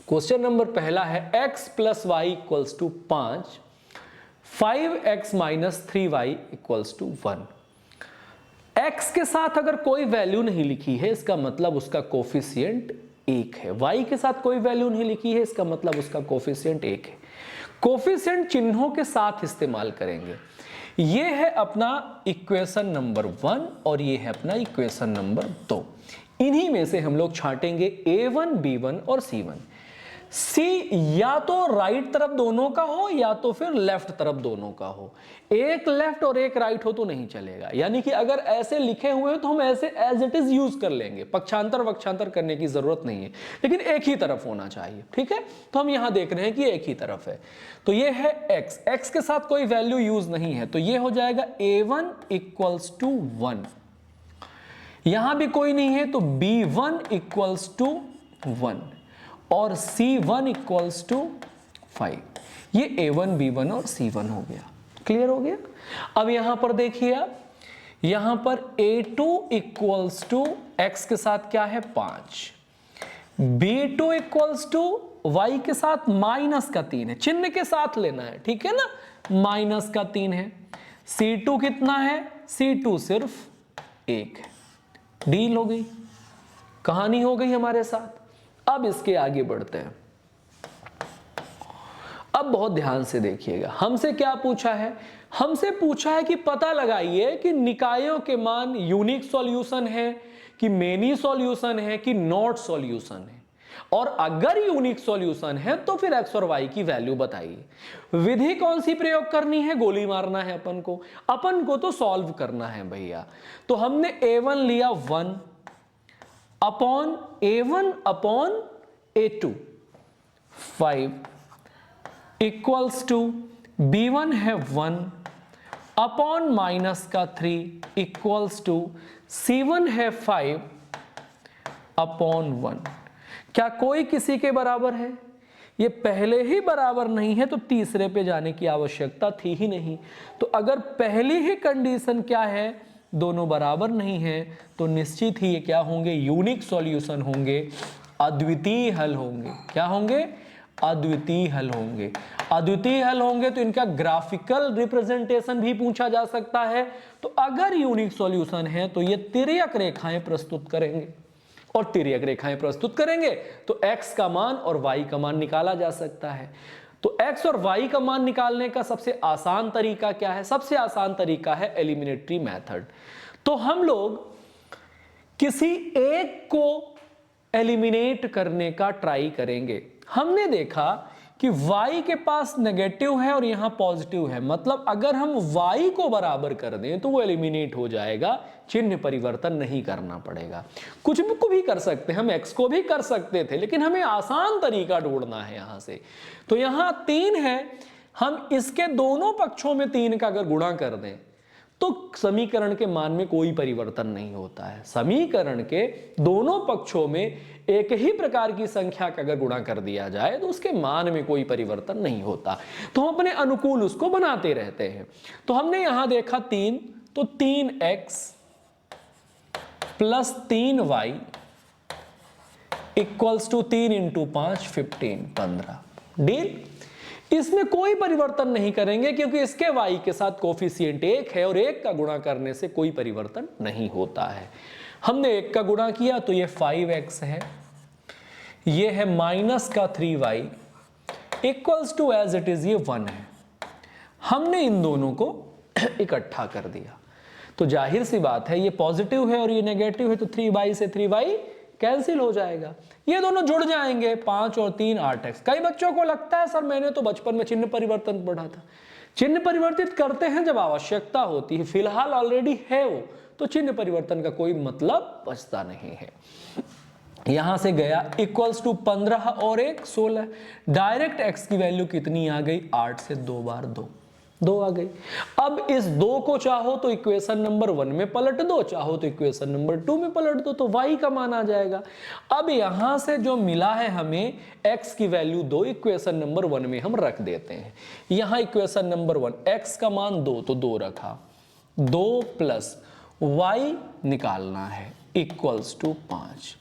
क्वेश्चन नंबर पहला है x plus Y equals to 5, 5x minus 3y equals to 1। x के साथ अगर कोई वैल्यू नहीं लिखी है, इसका मतलब उसका कोफिशिएंट 1 है। y के साथ कोई वैल्यू नहीं लिखी है, इसका मतलब उसका कोफिशिएंट 1 है। कोफिशिएंट चिन्हों के साथ इस्तेमाल करेंगे। ये है अपना इक्वेशन नंबर 1 और ये है अपना इक्वेशन नंबर 2। इन्हीं में से हम लोग छांटेंगे A1, B1 और C1। C या तो राइट तरफ दोनों का हो या तो फिर लेफ्ट तरफ दोनों का हो। एक लेफ्ट और एक राइट हो तो नहीं चलेगा। यानी कि अगर ऐसे लिखे हुए हैं तो हम ऐसे एज इट इज यूज कर लेंगे, पक्षांतर वक्षांतर करने की जरूरत नहीं है, लेकिन एक ही तरफ होना चाहिए। ठीक है, तो हम यहां देख रहे हैं कि एक ही तरफ है। तो ये है x, x के साथ कोई वैल्यू यूज नहीं है, तो ये हो जाएगा A1 इक्वल्स टू 1। यहां भी कोई नहीं है तो B1 इक्वल्स टू 1 और C1 इक्वल्स टू 5। ये A1, B1 और C1 हो गया। क्लियर हो गया? अब यहां पर देखिए आप, यहां पर A2 इक्वल्स टू x के साथ क्या है 5, B2 इक्वल्स टू y के साथ माइनस का 3 है, चिन्ह के साथ लेना है, ठीक है ना, माइनस का 3 है। C2 कितना है? C2 सिर्फ 1 है। डील हो गई, कहानी हो गई हमारे साथ। अब इसके आगे बढ़ते हैं। अब बहुत ध्यान से देखिएगा, हमसे क्या पूछा है? हमसे पूछा है कि पता लगाइए कि निकायों के मान यूनिक सॉल्यूशन है कि मेनी सॉल्यूशन है कि नॉट सॉल्यूशन है, और अगर यूनिक सॉल्यूशन है तो फिर x और y की वैल्यू बताइए। विधि कौन सी प्रयोग करनी है? गोली मारना है अपन को तो सॉल्व करना है भैया। तो हमने A1 लिया 1 upon A1 upon A2 5 equals to B1 है 1 अपॉन माइनस का 3 इक्वल्स टू C1 है 5 अपॉन 1। क्या कोई किसी के बराबर है? ये पहले ही बराबर नहीं है तो तीसरे पे जाने की आवश्यकता थी ही नहीं। तो अगर पहली ही कंडीशन क्या है, दोनों बराबर नहीं है, तो निश्चित ही ये क्या होंगे? यूनिक सॉल्यूशन होंगे, अद्वितीय हल होंगे। क्या होंगे? अद्वितीय हल होंगे। अद्वितीय हल होंगे तो इनका ग्राफिकल रिप्रेजेंटेशन भी पूछा जा सकता है। तो अगर यूनिक सॉल्यूशन है तो ये तिर्यक रेखाएं प्रस्तुत करेंगे, और तिर्यक रेखाएं प्रस्तुत करेंगे तो x का मान और y का मान निकाला जा सकता है। तो x और y का मान निकालने का सबसे आसान तरीका क्या है? सबसे आसान तरीका है एलिमिनेटरी मेथड। तो हम लोग किसी एक को एलिमिनेट करने का ट्राई करेंगे। हमने देखा कि y के पास नेगेटिव है और यहां पॉजिटिव है, मतलब अगर हम y को बराबर कर दें तो वो एलिमिनेट हो जाएगा, चिन्ह परिवर्तन नहीं करना पड़ेगा। कुछ को भी कर सकते हैं, हम x को भी कर सकते थे, लेकिन हमें आसान तरीका ढूंढना है यहां से। तो यहां 3 है, हम इसके दोनों पक्षों में 3 का अगर गुणा कर दें तो समीकरण के मान में कोई परिवर्तन नहीं होता है। समीकरण के दोनों पक्षों में एक ही प्रकार की संख्या का अगर गुणा कर दिया जाए तो उसके मान में कोई परिवर्तन नहीं होता, तो हम अपने अनुकूल उसको बनाते रहते हैं। तो हमने यहां देखा 3, तो 3x plus 3y equals to 3 into 5 15 15। Deal. इसमें कोई परिवर्तन नहीं करेंगे क्योंकि इसके y के साथ कोफिशिएंट 1 है और 1 का गुणा करने से कोई परिवर्तन नहीं होता है। हमने 1 का गुणा किया तो ये 5x है, ये है माइनस का 3y equals to as it is ये 1 है। हमने इन दोनों को इकट्ठा कर दिया तो जाहिर सी बात है ये पॉजिटिव है और ये नेगेटिव है, तो 3y से 3y कैंसिल हो जाएगा, ये दोनों जुड़ जाएंगे। 5 और 3 8x। कई बच्चों को लगता है सर मैंने तो बचपन में चिन्ह परिवर्तन पढ़ा था। चिन्ह परिवर्तित करते हैं जब आवश्यकता होती है, फिलहाल ऑलरेडी है वो, तो चिन्ह परिवर्तन का कोई मतलब बचता नहीं है। यहां से गया इक्वल्स टू 15 और 1 16। डायरेक्ट x की वैल्यू कितनी आ गई, 8 से 2 बार 2 आ गई। अब इस 2 को चाहो तो इक्वेशन नंबर 1 में पलट दो, चाहो तो इक्वेशन नंबर 2 में पलट दो, तो y का मान आ जाएगा। अब यहां से जो मिला है हमें x की वैल्यू 2 इक्वेशन नंबर 1 में हम रख देते हैं। यहां इक्वेशन नंबर 1 x का मान 2 तो 2 रखा, 2 प्लस y निकालना है इक्वल्स टू 5।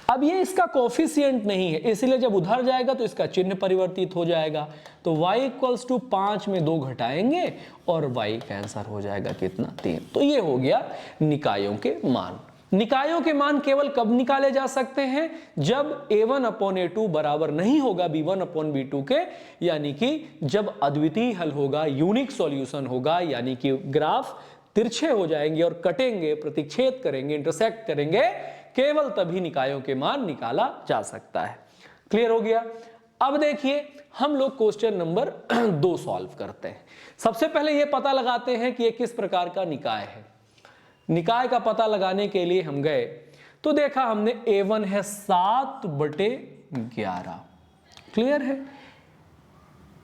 अब ये इसका कोफिशिएंट नहीं है, इसलिए जब उधर जाएगा तो इसका चिन्ह परिवर्तित हो जाएगा, तो y इक्वल्स टू 5 में 2 घटाएंगे और y कैंसर हो जाएगा कितना, 3। तो ये हो गया निकायों के मान। निकायों के मान केवल कब निकाले जा सकते हैं, जब a1/a2 बराबर नहीं होगा b1/b2 के, यानी कि जब अद्वितीय हल होगा, यूनिक सॉल्यूशन होगा, यानी कि ग्राफ तिरछे हो जाएंगे और कटेंगे, प्रतिच्छेद करेंगे, इंटरसेक्ट करेंगे, केवल तभी निकायों के मान निकाला जा सकता है। क्लियर हो गया। अब देखिए हम लोग क्वेश्चन नंबर 2 सॉल्व करते हैं। सबसे पहले यह पता लगाते हैं कि यह किस प्रकार का निकाय है। निकाय का पता लगाने के लिए हम गए तो देखा हमने a1 है 7/11, क्लियर है।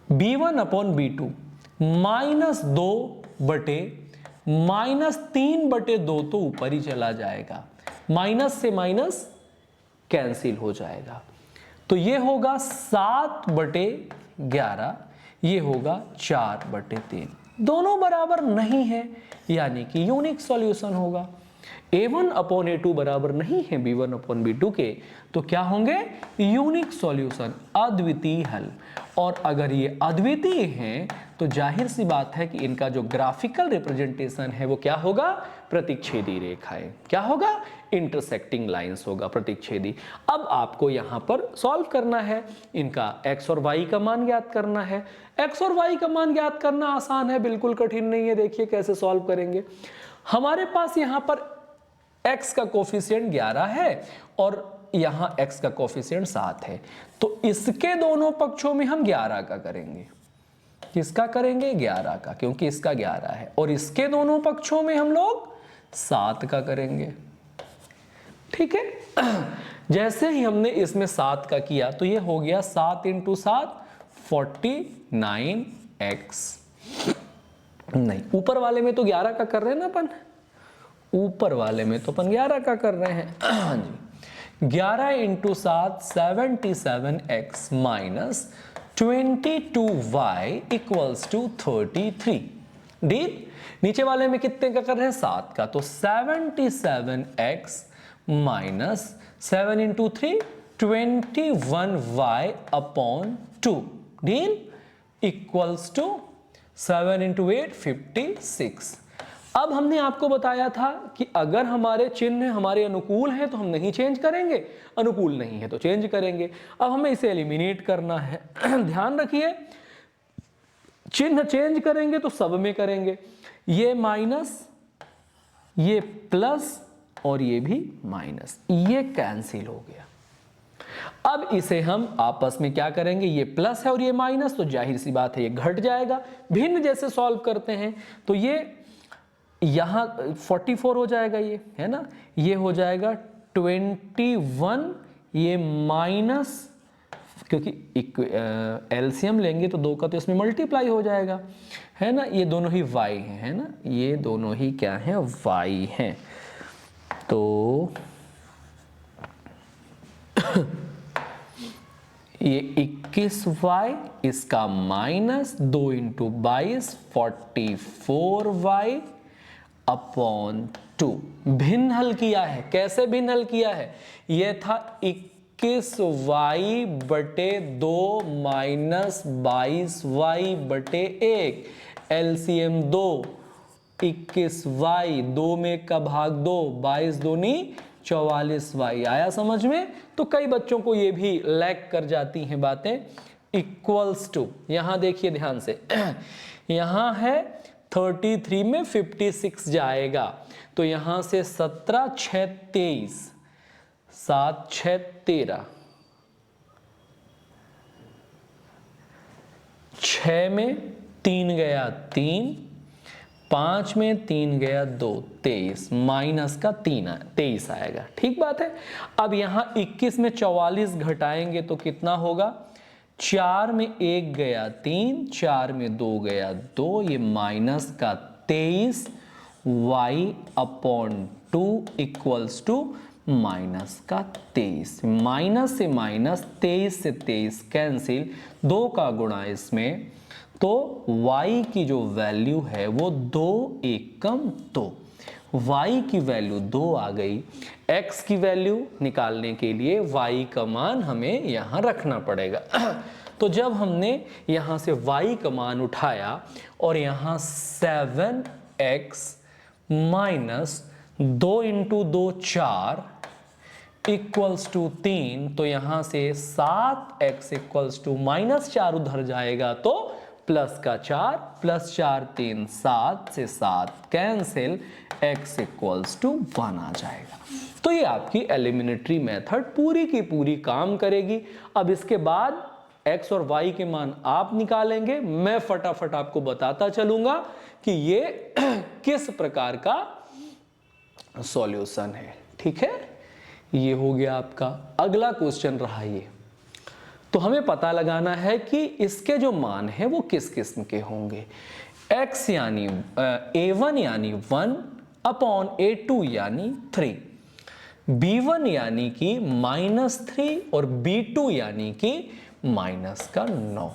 b1/b2 -2/-3/2 तो ऊपर ही चला जाएगा, माइनस से माइनस कैंसिल हो जाएगा, तो ये होगा 7/11, ये होगा 4/3। दोनों बराबर नहीं है, यानी कि यूनिक सॉल्यूशन होगा। a1/a2 बराबर नहीं है b1/b2 के, तो क्या होंगे, यूनिक सॉल्यूशन, अद्वितीय हल। और अगर ये अद्वितीय हैं तो जाहिर सी बात है कि इनका जो ग्राफिकल रिप्रेजेंटेशन है वो क्या होगा, प्रतिच्छेदी रेखाएं। क्या होगा, इंटरसेक्टिंग लाइंस होगा, प्रतिच्छेदी। अब आपको यहां पर सॉल्व करना है, इनका x और y का मान ज्ञात करना है। x और y का मान ज्ञात करना आसान है, बिल्कुल कठिन नहीं है। देखिए कैसे सॉल्व करेंगे। हमारे पास यहां पर x का कोफिशिएंट 11 है और यहां x का कोफिशिएंट 7 है, तो इसके दोनों पक्षों में हम 11 का करेंगे। किसका करेंगे, 11 का, क्योंकि इसका 11 है, और इसके दोनों पक्षों में हम लोग 7 का करेंगे। ठीक है। जैसे ही हमने इसमें 7 का किया तो ये हो गया 7 × 7 49x। नहीं, ऊपर वाले में तो 11 का कर रहे हैं ना अपन, ऊपर वाले में तो अपन 11 का कर रहे हैं। हाँ जी, 11 × 7 77x minus 22y equals to 33। Deal. नीचे वाले में कितने का कर रहे हैं, 7 का, तो 77x minus 7 × 3 21y upon 2। Deal. Equals to 7 × 8 56। अब हमने आपको बताया था कि अगर हमारे चिन्ह हमारे अनुकूल हैं तो हम नहीं चेंज करेंगे, अनुकूल नहीं है तो चेंज करेंगे। अब हमें इसे एलिमिनेट करना है। ध्यान रखिए, चिन्ह चेंज करेंगे तो सब में करेंगे, ये माइनस, ये प्लस और ये भी माइनस, ये कैंसिल हो गया। अब इसे हम आपस में क्या करेंगे, ये प्लस है और ये माइनस, तो जाहिर सी बात है ये घट जाएगा। भिन्न जैसे सॉल्व करते हैं तो ये यहां 44 हो जाएगा, ये है ना, ये हो जाएगा 21, ये माइनस क्योंकि एलसीएम लेंगे तो 2 का तो इसमें मल्टीप्लाई हो जाएगा, है ना। ये दोनों ही y है ना, ये दोनों ही क्या है, y हैं। तो ये 21y, इसका माइनस 2 × 22 44y अपॉन 2। भिन्न हल किया है, कैसे भिन्न हल किया है, ये था 21y बटे 2 माइनस 22y बटे 1, एलसीएम 2, 21y 2 में का भाग 2, 22 दूनी 44y आया समझ में। तो कई बच्चों को ये भी लैग कर जाती हैं बातें। इक्वल्स टू, यहां देखिए ध्यान से, यहां है 33 में 56 जाएगा, तो यहां से 17 6 23, 7 6 13, 6 में 3 गया 3, 5 में 3 गया 2, 23, माइनस का 23 आएगा। ठीक बात है। अब यहां 21 में 44 घटाएंगे तो कितना होगा, 4 में 1 गया 3, 4 में 2 गया 2, ये माइनस का 23 y upon 2 equals to minus का 23। माइनस से माइनस, 23 से 23 कैंसिल, 2 का गुणा इसमें, तो y की जो वैल्यू है वो 2 एकम 2, y की वैल्यू 2 आ गई। x की वैल्यू निकालने के लिए y का मान हमें यहां रखना पड़ेगा। तो जब हमने यहां से y का मान उठाया और यहां 7x माइनस 2 × 2 4 इक्वल्स टू 3, तो यहां से 7x इक्वल्स टू -4 उधर जाएगा तो प्लस का 4, प्लस 4 3 7 से 7 कैंसिल, x इक्वल्स टू 1 आ जाएगा। तो ये आपकी एलिमिनेटरी मेथड पूरी की पूरी काम करेगी। अब इसके बाद x और y के मान आप निकालेंगे, मैं फटाफट आपको बताता चलूंगा कि ये किस प्रकार का सॉल्यूशन है। ठीक है, ये हो गया आपका। अगला क्वेश्चन रहा ये, तो हमें पता लगाना है कि इसके जो मान हैं वो किस किस्म के होंगे। x यानी a1 यानी 1 अपॉन a2 यानी 3, b1 यानी कि -3 और b2 यानी कि -9।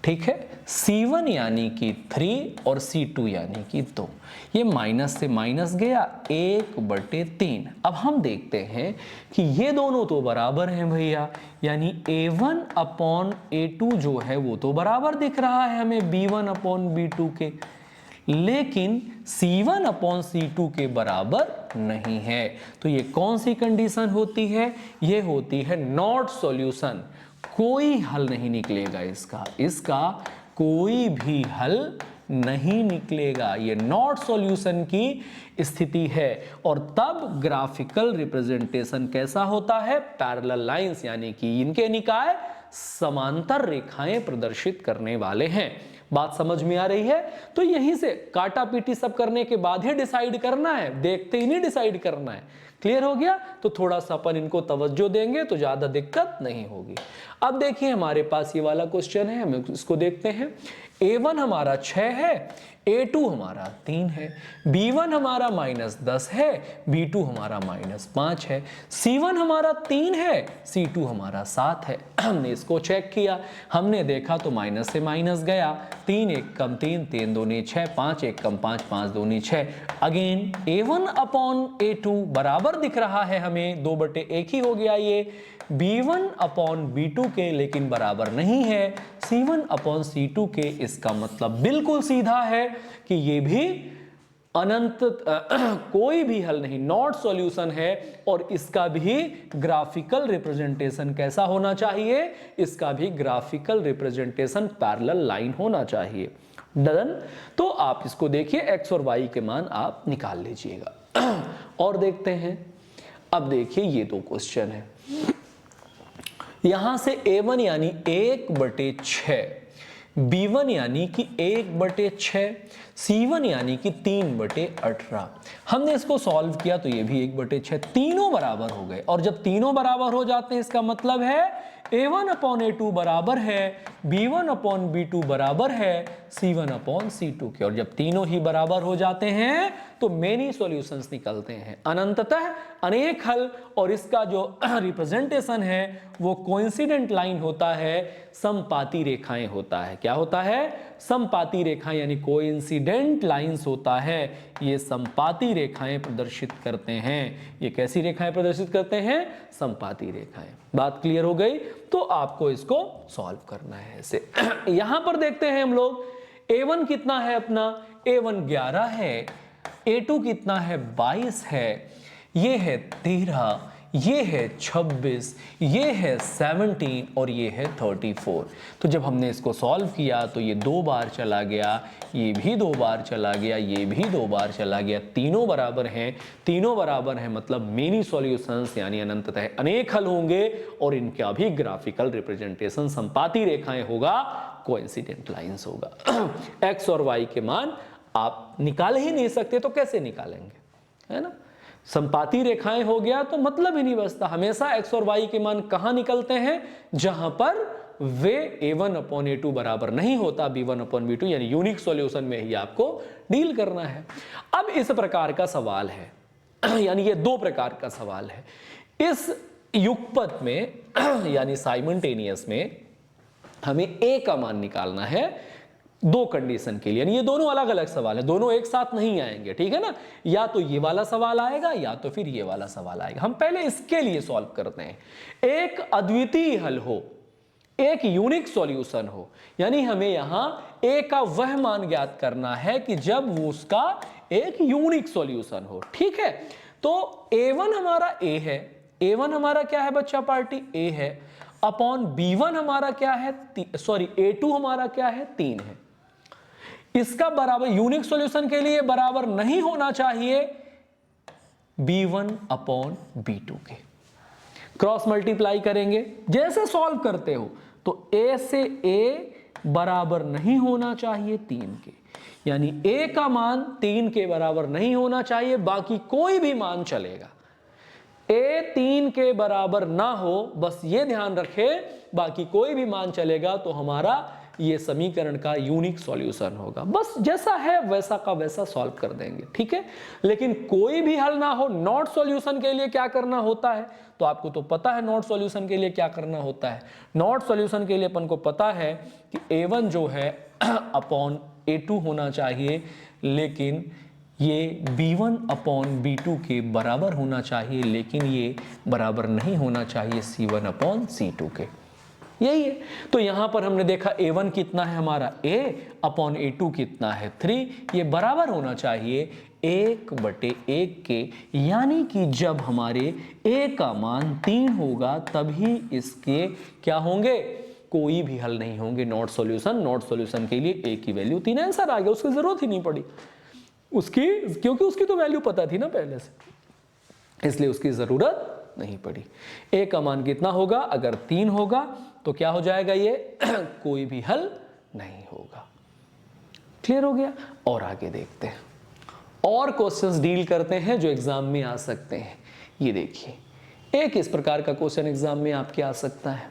ठीक है, c1 यानी कि 3 और c2 यानी कि 2। ये माइनस से माइनस गया, 1/3। अब हम देखते हैं कि ये दोनों तो बराबर हैं भैया, यानी a1 अपॉन a2 जो है वो तो बराबर दिख रहा है हमें b1 अपॉन b2 के, लेकिन c1 अपॉन c2 के बराबर नहीं है। तो ये कौन सी कंडीशन होती है, ये होती है नॉट सॉल्यूशन, कोई हल नहीं निकलेगा इसका कोई भी हल नहीं निकलेगा। ये नॉट सॉल्यूशन की स्थिति है। और तब ग्राफिकल रिप्रेजेंटेशन कैसा होता है, पैरेलल लाइंस, यानी कि इनके निकाय समांतर रेखाएं प्रदर्शित करने वाले हैं। बात समझ में आ रही है। तो यहीं से काटा पीटी सब करने के बाद ही डिसाइड करना है, देखते ही नहीं डिसाइड करना है। क्लियर हो गया। तो थोड़ा सा अपन इनको तवज्जो देंगे तो ज्यादा दिक्कत नहीं होगी। अब देखिए हमारे पास ये वाला क्वेश्चन है, हम इसको देखते हैं। a1 हमारा 6 है, a2 हमारा 3 है, b1 हमारा -10 है, b2 हमारा -5 है, c1 हमारा 3 है, c2 हमारा 7 है। हमने इसको चेक किया, हमने देखा तो माइनस से माइनस गया, 3 1 कम 3, 3 दूनी 6, 5 1 कम 5, 5 दूनी 6। अगेन a1 अपॉन a2 बराबर दिख रहा है हमें, 2/1 ही हो गया ये। b1 अपॉन b2 के लेकिन बराबर नहीं है c1 अपॉन c2 के। इसका मतलब बिल्कुल सीधा है कि ये भी अनंत कोई भी हल नहीं, नॉट सॉल्यूशन है। और इसका भी ग्राफिकल रिप्रेजेंटेशन कैसा होना चाहिए, इसका भी ग्राफिकल रिप्रेजेंटेशन पैरेलल लाइन होना चाहिए। डन। तो आप इसको देखिए, x और y के मान आप निकाल लीजिएगा। और देखते हैं, अब देखिए ये दो क्वेश्चन है। यहां से a1 यानी 1/6, b1 यानी कि 1/6, c1 यानी कि 3/18। हमने इसको सॉल्व किया तो ये भी 1/6, तीनों बराबर हो गए। और जब तीनों बराबर हो जाते हैं इसका मतलब है a1 अपॉन a2 बराबर है b1 अपॉन b2 बराबर है c1 अपॉन c2 के। और जब तीनों ही बराबर हो जाते हैं तो मेनी सॉल्यूशंस निकलते हैं, अनंततः अनेक हल। और इसका जो रिप्रेजेंटेशन है वो कोइंसिडेंट लाइन होता है, समपाती रेखाएं होता है। क्या होता है? समपाती रेखाएं, यानी कोइंसिडेंट लाइंस होता है। ये समपाती रेखाएं प्रदर्शित करते हैं। ये कैसी रेखाएं प्रदर्शित करते हैं? समपाती रेखाएं। बात क्लियर हो गई? तो आपको इसको सॉल्व करना है ऐसे। यहां पर देखते हैं हम लोग a1 कितना है अपना, a1 11 है, a2 कितना है 22 है, ये है 13, ये है 26, ये है 17 और ये है 34। तो जब हमने इसको सॉल्व किया तो ये 2 बार चला गया, ये भी 2 बार चला गया, ये भी 2 बार चला गया, तीनों बराबर हैं। तीनों बराबर हैं मतलब मेनी सॉल्यूशंस यानी अनंततः अनेक हल होंगे और इनका भी ग्राफिकल रिप्रेजेंटेशन समपाती रेखाएं होगा, कोइंसिडेंट लाइंस होगा। x और y के मान आप निकाल ही नहीं सकते तो कैसे निकालेंगे, है ना? समपाती रेखाएं हो गया तो मतलब ही नहीं बचता। हमेशा x और y के मान कहां निकलते हैं? जहां पर वे a1 अपॉन a2 बराबर नहीं होता b1 अपॉन b2, यानी यूनिक सॉल्यूशन में ही आपको डील करना है। अब इस प्रकार का सवाल है, यानी ये 2 प्रकार का सवाल है। इस युगपत में यानी साइमल्टेनियस में हमें a का मान निकालना है 2 कंडीशन के लिए, यानी ये दोनों अलग अलग सवाल है, दोनों एक साथ नहीं आएंगे, ठीक है ना? या तो ये वाला सवाल आएगा या तो फिर ये वाला सवाल आएगा। हम पहले इसके लिए सॉल्व करते हैं। एक अद्वितीय हल हो, एक यूनिक सॉल्यूशन हो, यानी हमें यहां a का वह मान ज्ञात करना है कि जब वो उसका एक यूनिक सॉल्यूशन हो, ठीक है? तो a1 हमारा a है, a1 हमारा क्या है बच्चा पार्टी? a है, अपॉन b1 हमारा क्या है? सॉरी a2 हमारा क्या है? 3 है। इसका बराबर यूनिक सॉल्यूशन के लिए बराबर नहीं होना चाहिए b1 अपॉन b2 के। क्रॉस मल्टीप्लाई करेंगे, जैसे सॉल्व करते हो तो a से a बराबर नहीं होना चाहिए 3 के, यानी a का मान 3 के बराबर नहीं होना चाहिए, बाकी कोई भी मान चलेगा। a 3 के बराबर ना हो, बस ये ध्यान रखें, बाकी कोई भी मान चलेगा तो हमारा ये समीकरण का यूनिक सॉल्यूशन होगा। बस जैसा है वैसा का वैसा सॉल्व कर देंगे, ठीक है? लेकिन कोई भी हल ना हो, नॉट सॉल्यूशन के लिए क्या करना होता है? तो आपको तो पता है नॉट सॉल्यूशन के लिए क्या करना होता है। नॉट सॉल्यूशन के लिए अपन को पता है कि a1 जो है अपॉन a2 होना चाहिए, लेकिन ये b1 अपॉन b2 के बराबर होना चाहिए, लेकिन ये बराबर नहीं होना चाहिए c1 अपॉन c2 के। यही है। तो यहां पर हमने देखा a1 कितना है हमारा a अपॉन a2 कितना है 3, ये बराबर होना चाहिए 1/1 के, यानी कि जब हमारे a का मान 3 होगा तभी इसके क्या होंगे? कोई भी हल नहीं होंगे, नॉट सॉल्यूशन। नॉट सॉल्यूशन के लिए a की वैल्यू 3, आंसर आ गया, उसकी जरूरत ही नहीं पड़ी उसकी, क्योंकि उसकी तो वैल्यू पता थी ना पहले से, इसलिए उसकी जरूरत नहीं पड़ी। a का मान कितना होगा? अगर 3 होगा तो क्या हो जाएगा? ये कोई भी हल नहीं होगा। क्लियर हो गया? और आगे देखते हैं, और क्वेश्चंस डील करते हैं जो एग्जाम में आ सकते हैं। ये देखिए, एक इस प्रकार का क्वेश्चन एग्जाम में आपके आ सकता है,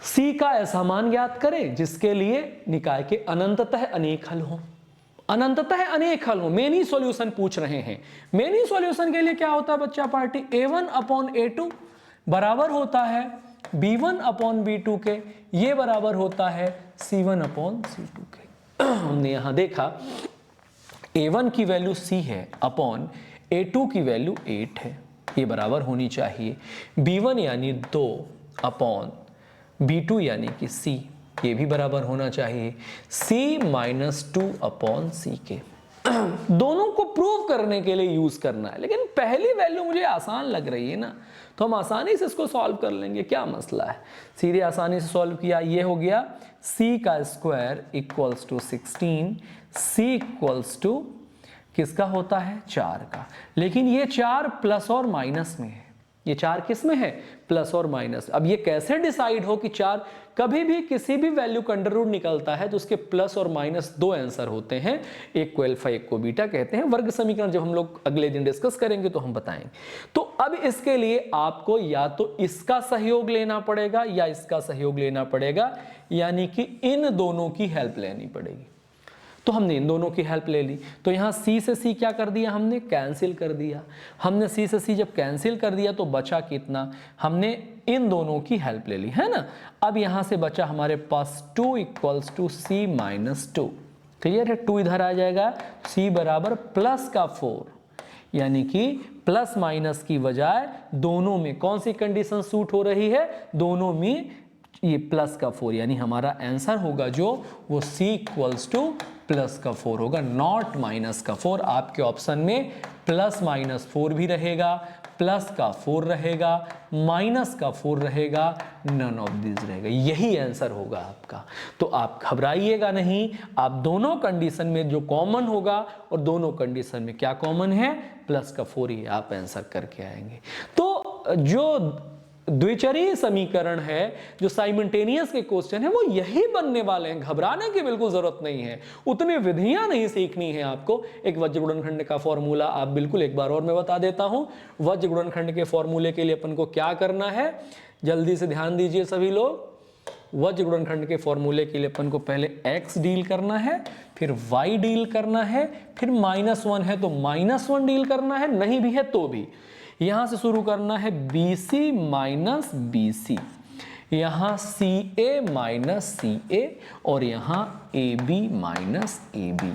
c का ऐसा मान ज्ञात करें जिसके लिए निकाय के अनंततः अनेक हल हो। अनंततः अनेक हल हो, मेनी सॉल्यूशन पूछ रहे हैं। मेनी सॉल्यूशन के लिए क्या होता है बच्चा पार्टी? a1 अपॉन a2 बराबर होता है b1 अपॉन b2 के, ये बराबर होता है c1 अपॉन c2 के। हमने यहां देखा a1 की वैल्यू c है, अपॉन a2 की वैल्यू 8 है, ये बराबर होनी चाहिए b1 यानी 2 अपॉन b2 यानी कि c, ये भी बराबर होना चाहिए c-2 अपॉन c के। दोनों को प्रूव करने के लिए यूज करना है, लेकिन पहली वैल्यू मुझे आसान लग रही है ना, तो हम आसानी से इसको सॉल्व कर लेंगे, क्या मसला है? सीधे आसानी से सॉल्व किया, ये हो गया c का square equals to 16, c equals to किसका होता है? 4 का, लेकिन ये 4 प्लस और माइनस में है, ये 4 किस में है, प्लस और माइनस। अब ये कैसे डिसाइड हो कि 4, कभी भी किसी भी वैल्यू का अंडर रूट निकलता है तो उसके प्लस और माइनस 2 आंसर होते हैं, एक को अल्फा एक को बीटा कहते हैं। वर्ग समीकरण जब हम लोग अगले दिन डिस्कस करेंगे तो हम बताएंगे। तो अब इसके लिए आपको या तो इसका सहयोग लेना पड़ेगा या इसका सहयोग लेना पड़ेगा, यानी कि इन दोनों की हेल्प लेनी पड़ेगी। तो हमने इन दोनों की हेल्प ले ली, तो यहाँ c से c क्या कर दिया, हमने कैंसिल कर दिया। हमने c से c जब कैंसिल कर दिया तो बचा कितना, हमने इन दोनों की हेल्प ले ली, है ना। अब यहाँ से बचा हमारे पास 2 = c - 2। क्लियर है, 2 इधर आ जाएगा, c बराबर प्लस का 4, यानी कि प्लस माइनस की बजाय दोनों में कौन सी कंडीशन सूट हो रही है, दोनों में ये प्लस का 4, यानी हमारा आंसर होगा जो वो c = प्लस का 4 होगा, नॉट माइनस का 4। आपके ऑप्शन में प्लस माइनस 4 भी रहेगा, प्लस का 4 रहेगा, माइनस का 4 रहेगा, नन ऑफ दिस रहेगा, यही आंसर होगा आपका। तो आप घबराइएगा नहीं, आप दोनों कंडीशन में जो कॉमन होगा, और दोनों कंडीशन में क्या कॉमन है, प्लस का 4 ही आप आंसर करके आएंगे। तो जो द्विचरीय समीकरण है, जो साइमल्टेनियस के क्वेश्चन है, वो यही बनने वाले हैं, घबराने की बिल्कुल जरूरत नहीं है, उतनी विधियां नहीं सीखनी है आपको। एक वज्र गुणनखंड का फॉर्मूला आप बिल्कुल एक बार और मैं बता देता हूं। वज्र गुणनखंड के फॉर्मूले के लिए अपन को क्या करना है, जल्दी से ध्यान दीजिए सभी लोग। वज्र गुणनखंड के फॉर्मूले के लिए अपन को पहले x डील करना है, फिर y डील करना है, फिर -1 है तो -1 डील करना है, नहीं भी है तो भी। यहां से शुरू करना है BC माइनस BC, यहां CA - CA, और यहां AB माइनस AB।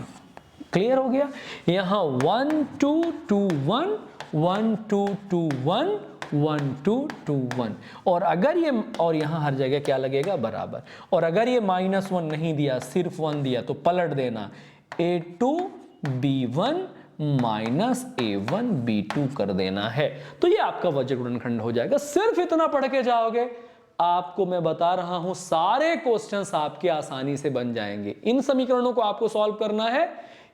क्लियर हो गया। यहां 1 2 2 1 1 2 2 1 1 2 2 1, और अगर ये, और यहां हर जगह क्या लगेगा, बराबर। और अगर ये -1 नहीं दिया, सिर्फ 1 दिया, तो पलट देना, A2 B1 minus A1 B2 कर देना है। तो ये आपका वज्र गुणनखंड हो जाएगा। सिर्फ इतना पढ़ के जाओगे, आपको मैं बता रहा हूं सारे क्वेश्चंस आपके आसानी से बन जाएंगे। इन समीकरणों को आपको सॉल्व करना है।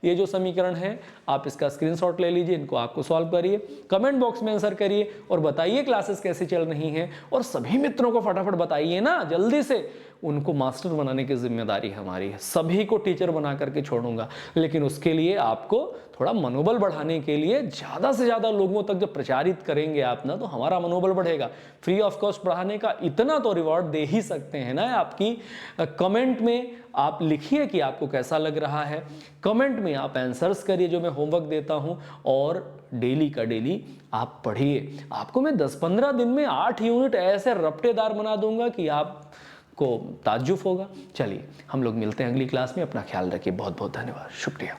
ये जो समीकरण है आप इसका स्क्रीनशॉट ले लीजिए, इनको आपको सॉल्व करिए, कमेंट बॉक्स में आंसर करिए, और बताइए क्लासेस कैसी चल रही हैं, और सभी मित्रों को फटाफट बताइए ना जल्दी से। उनको मास्टर बनाने की जिम्मेदारी हमारी है, सभी को टीचर बना करके छोड़ूंगा, लेकिन उसके लिए आपको थोड़ा मनोबल बढ़ाने के लिए ज़्यादा से ज़्यादा लोगों तक जब प्रचारित करेंगे आप ना, तो हमारा मनोबल बढ़ेगा। फ्री ऑफ कॉस्ट पढ़ाने का इतना तो रिवॉर्ड दे ही सकते हैं ना। आपकी कमेंट में आप लिखिए कि आपको कैसा लग रहा है, कमेंट में आप आंसर्स करिए जो मैं होमवर्क देता हूं, और डेली का डेली आप पढ़िए। आपको मैं 10-15 दिन में 8 यूनिट ऐसे रपटेदार बना दूंगा कि आपको ताज्जुब होगा। चलिए हम लोग मिलते हैं अगली क्लास में, अपना ख्याल रखिए, बहुत बहुत धन्यवाद, शुक्रिया।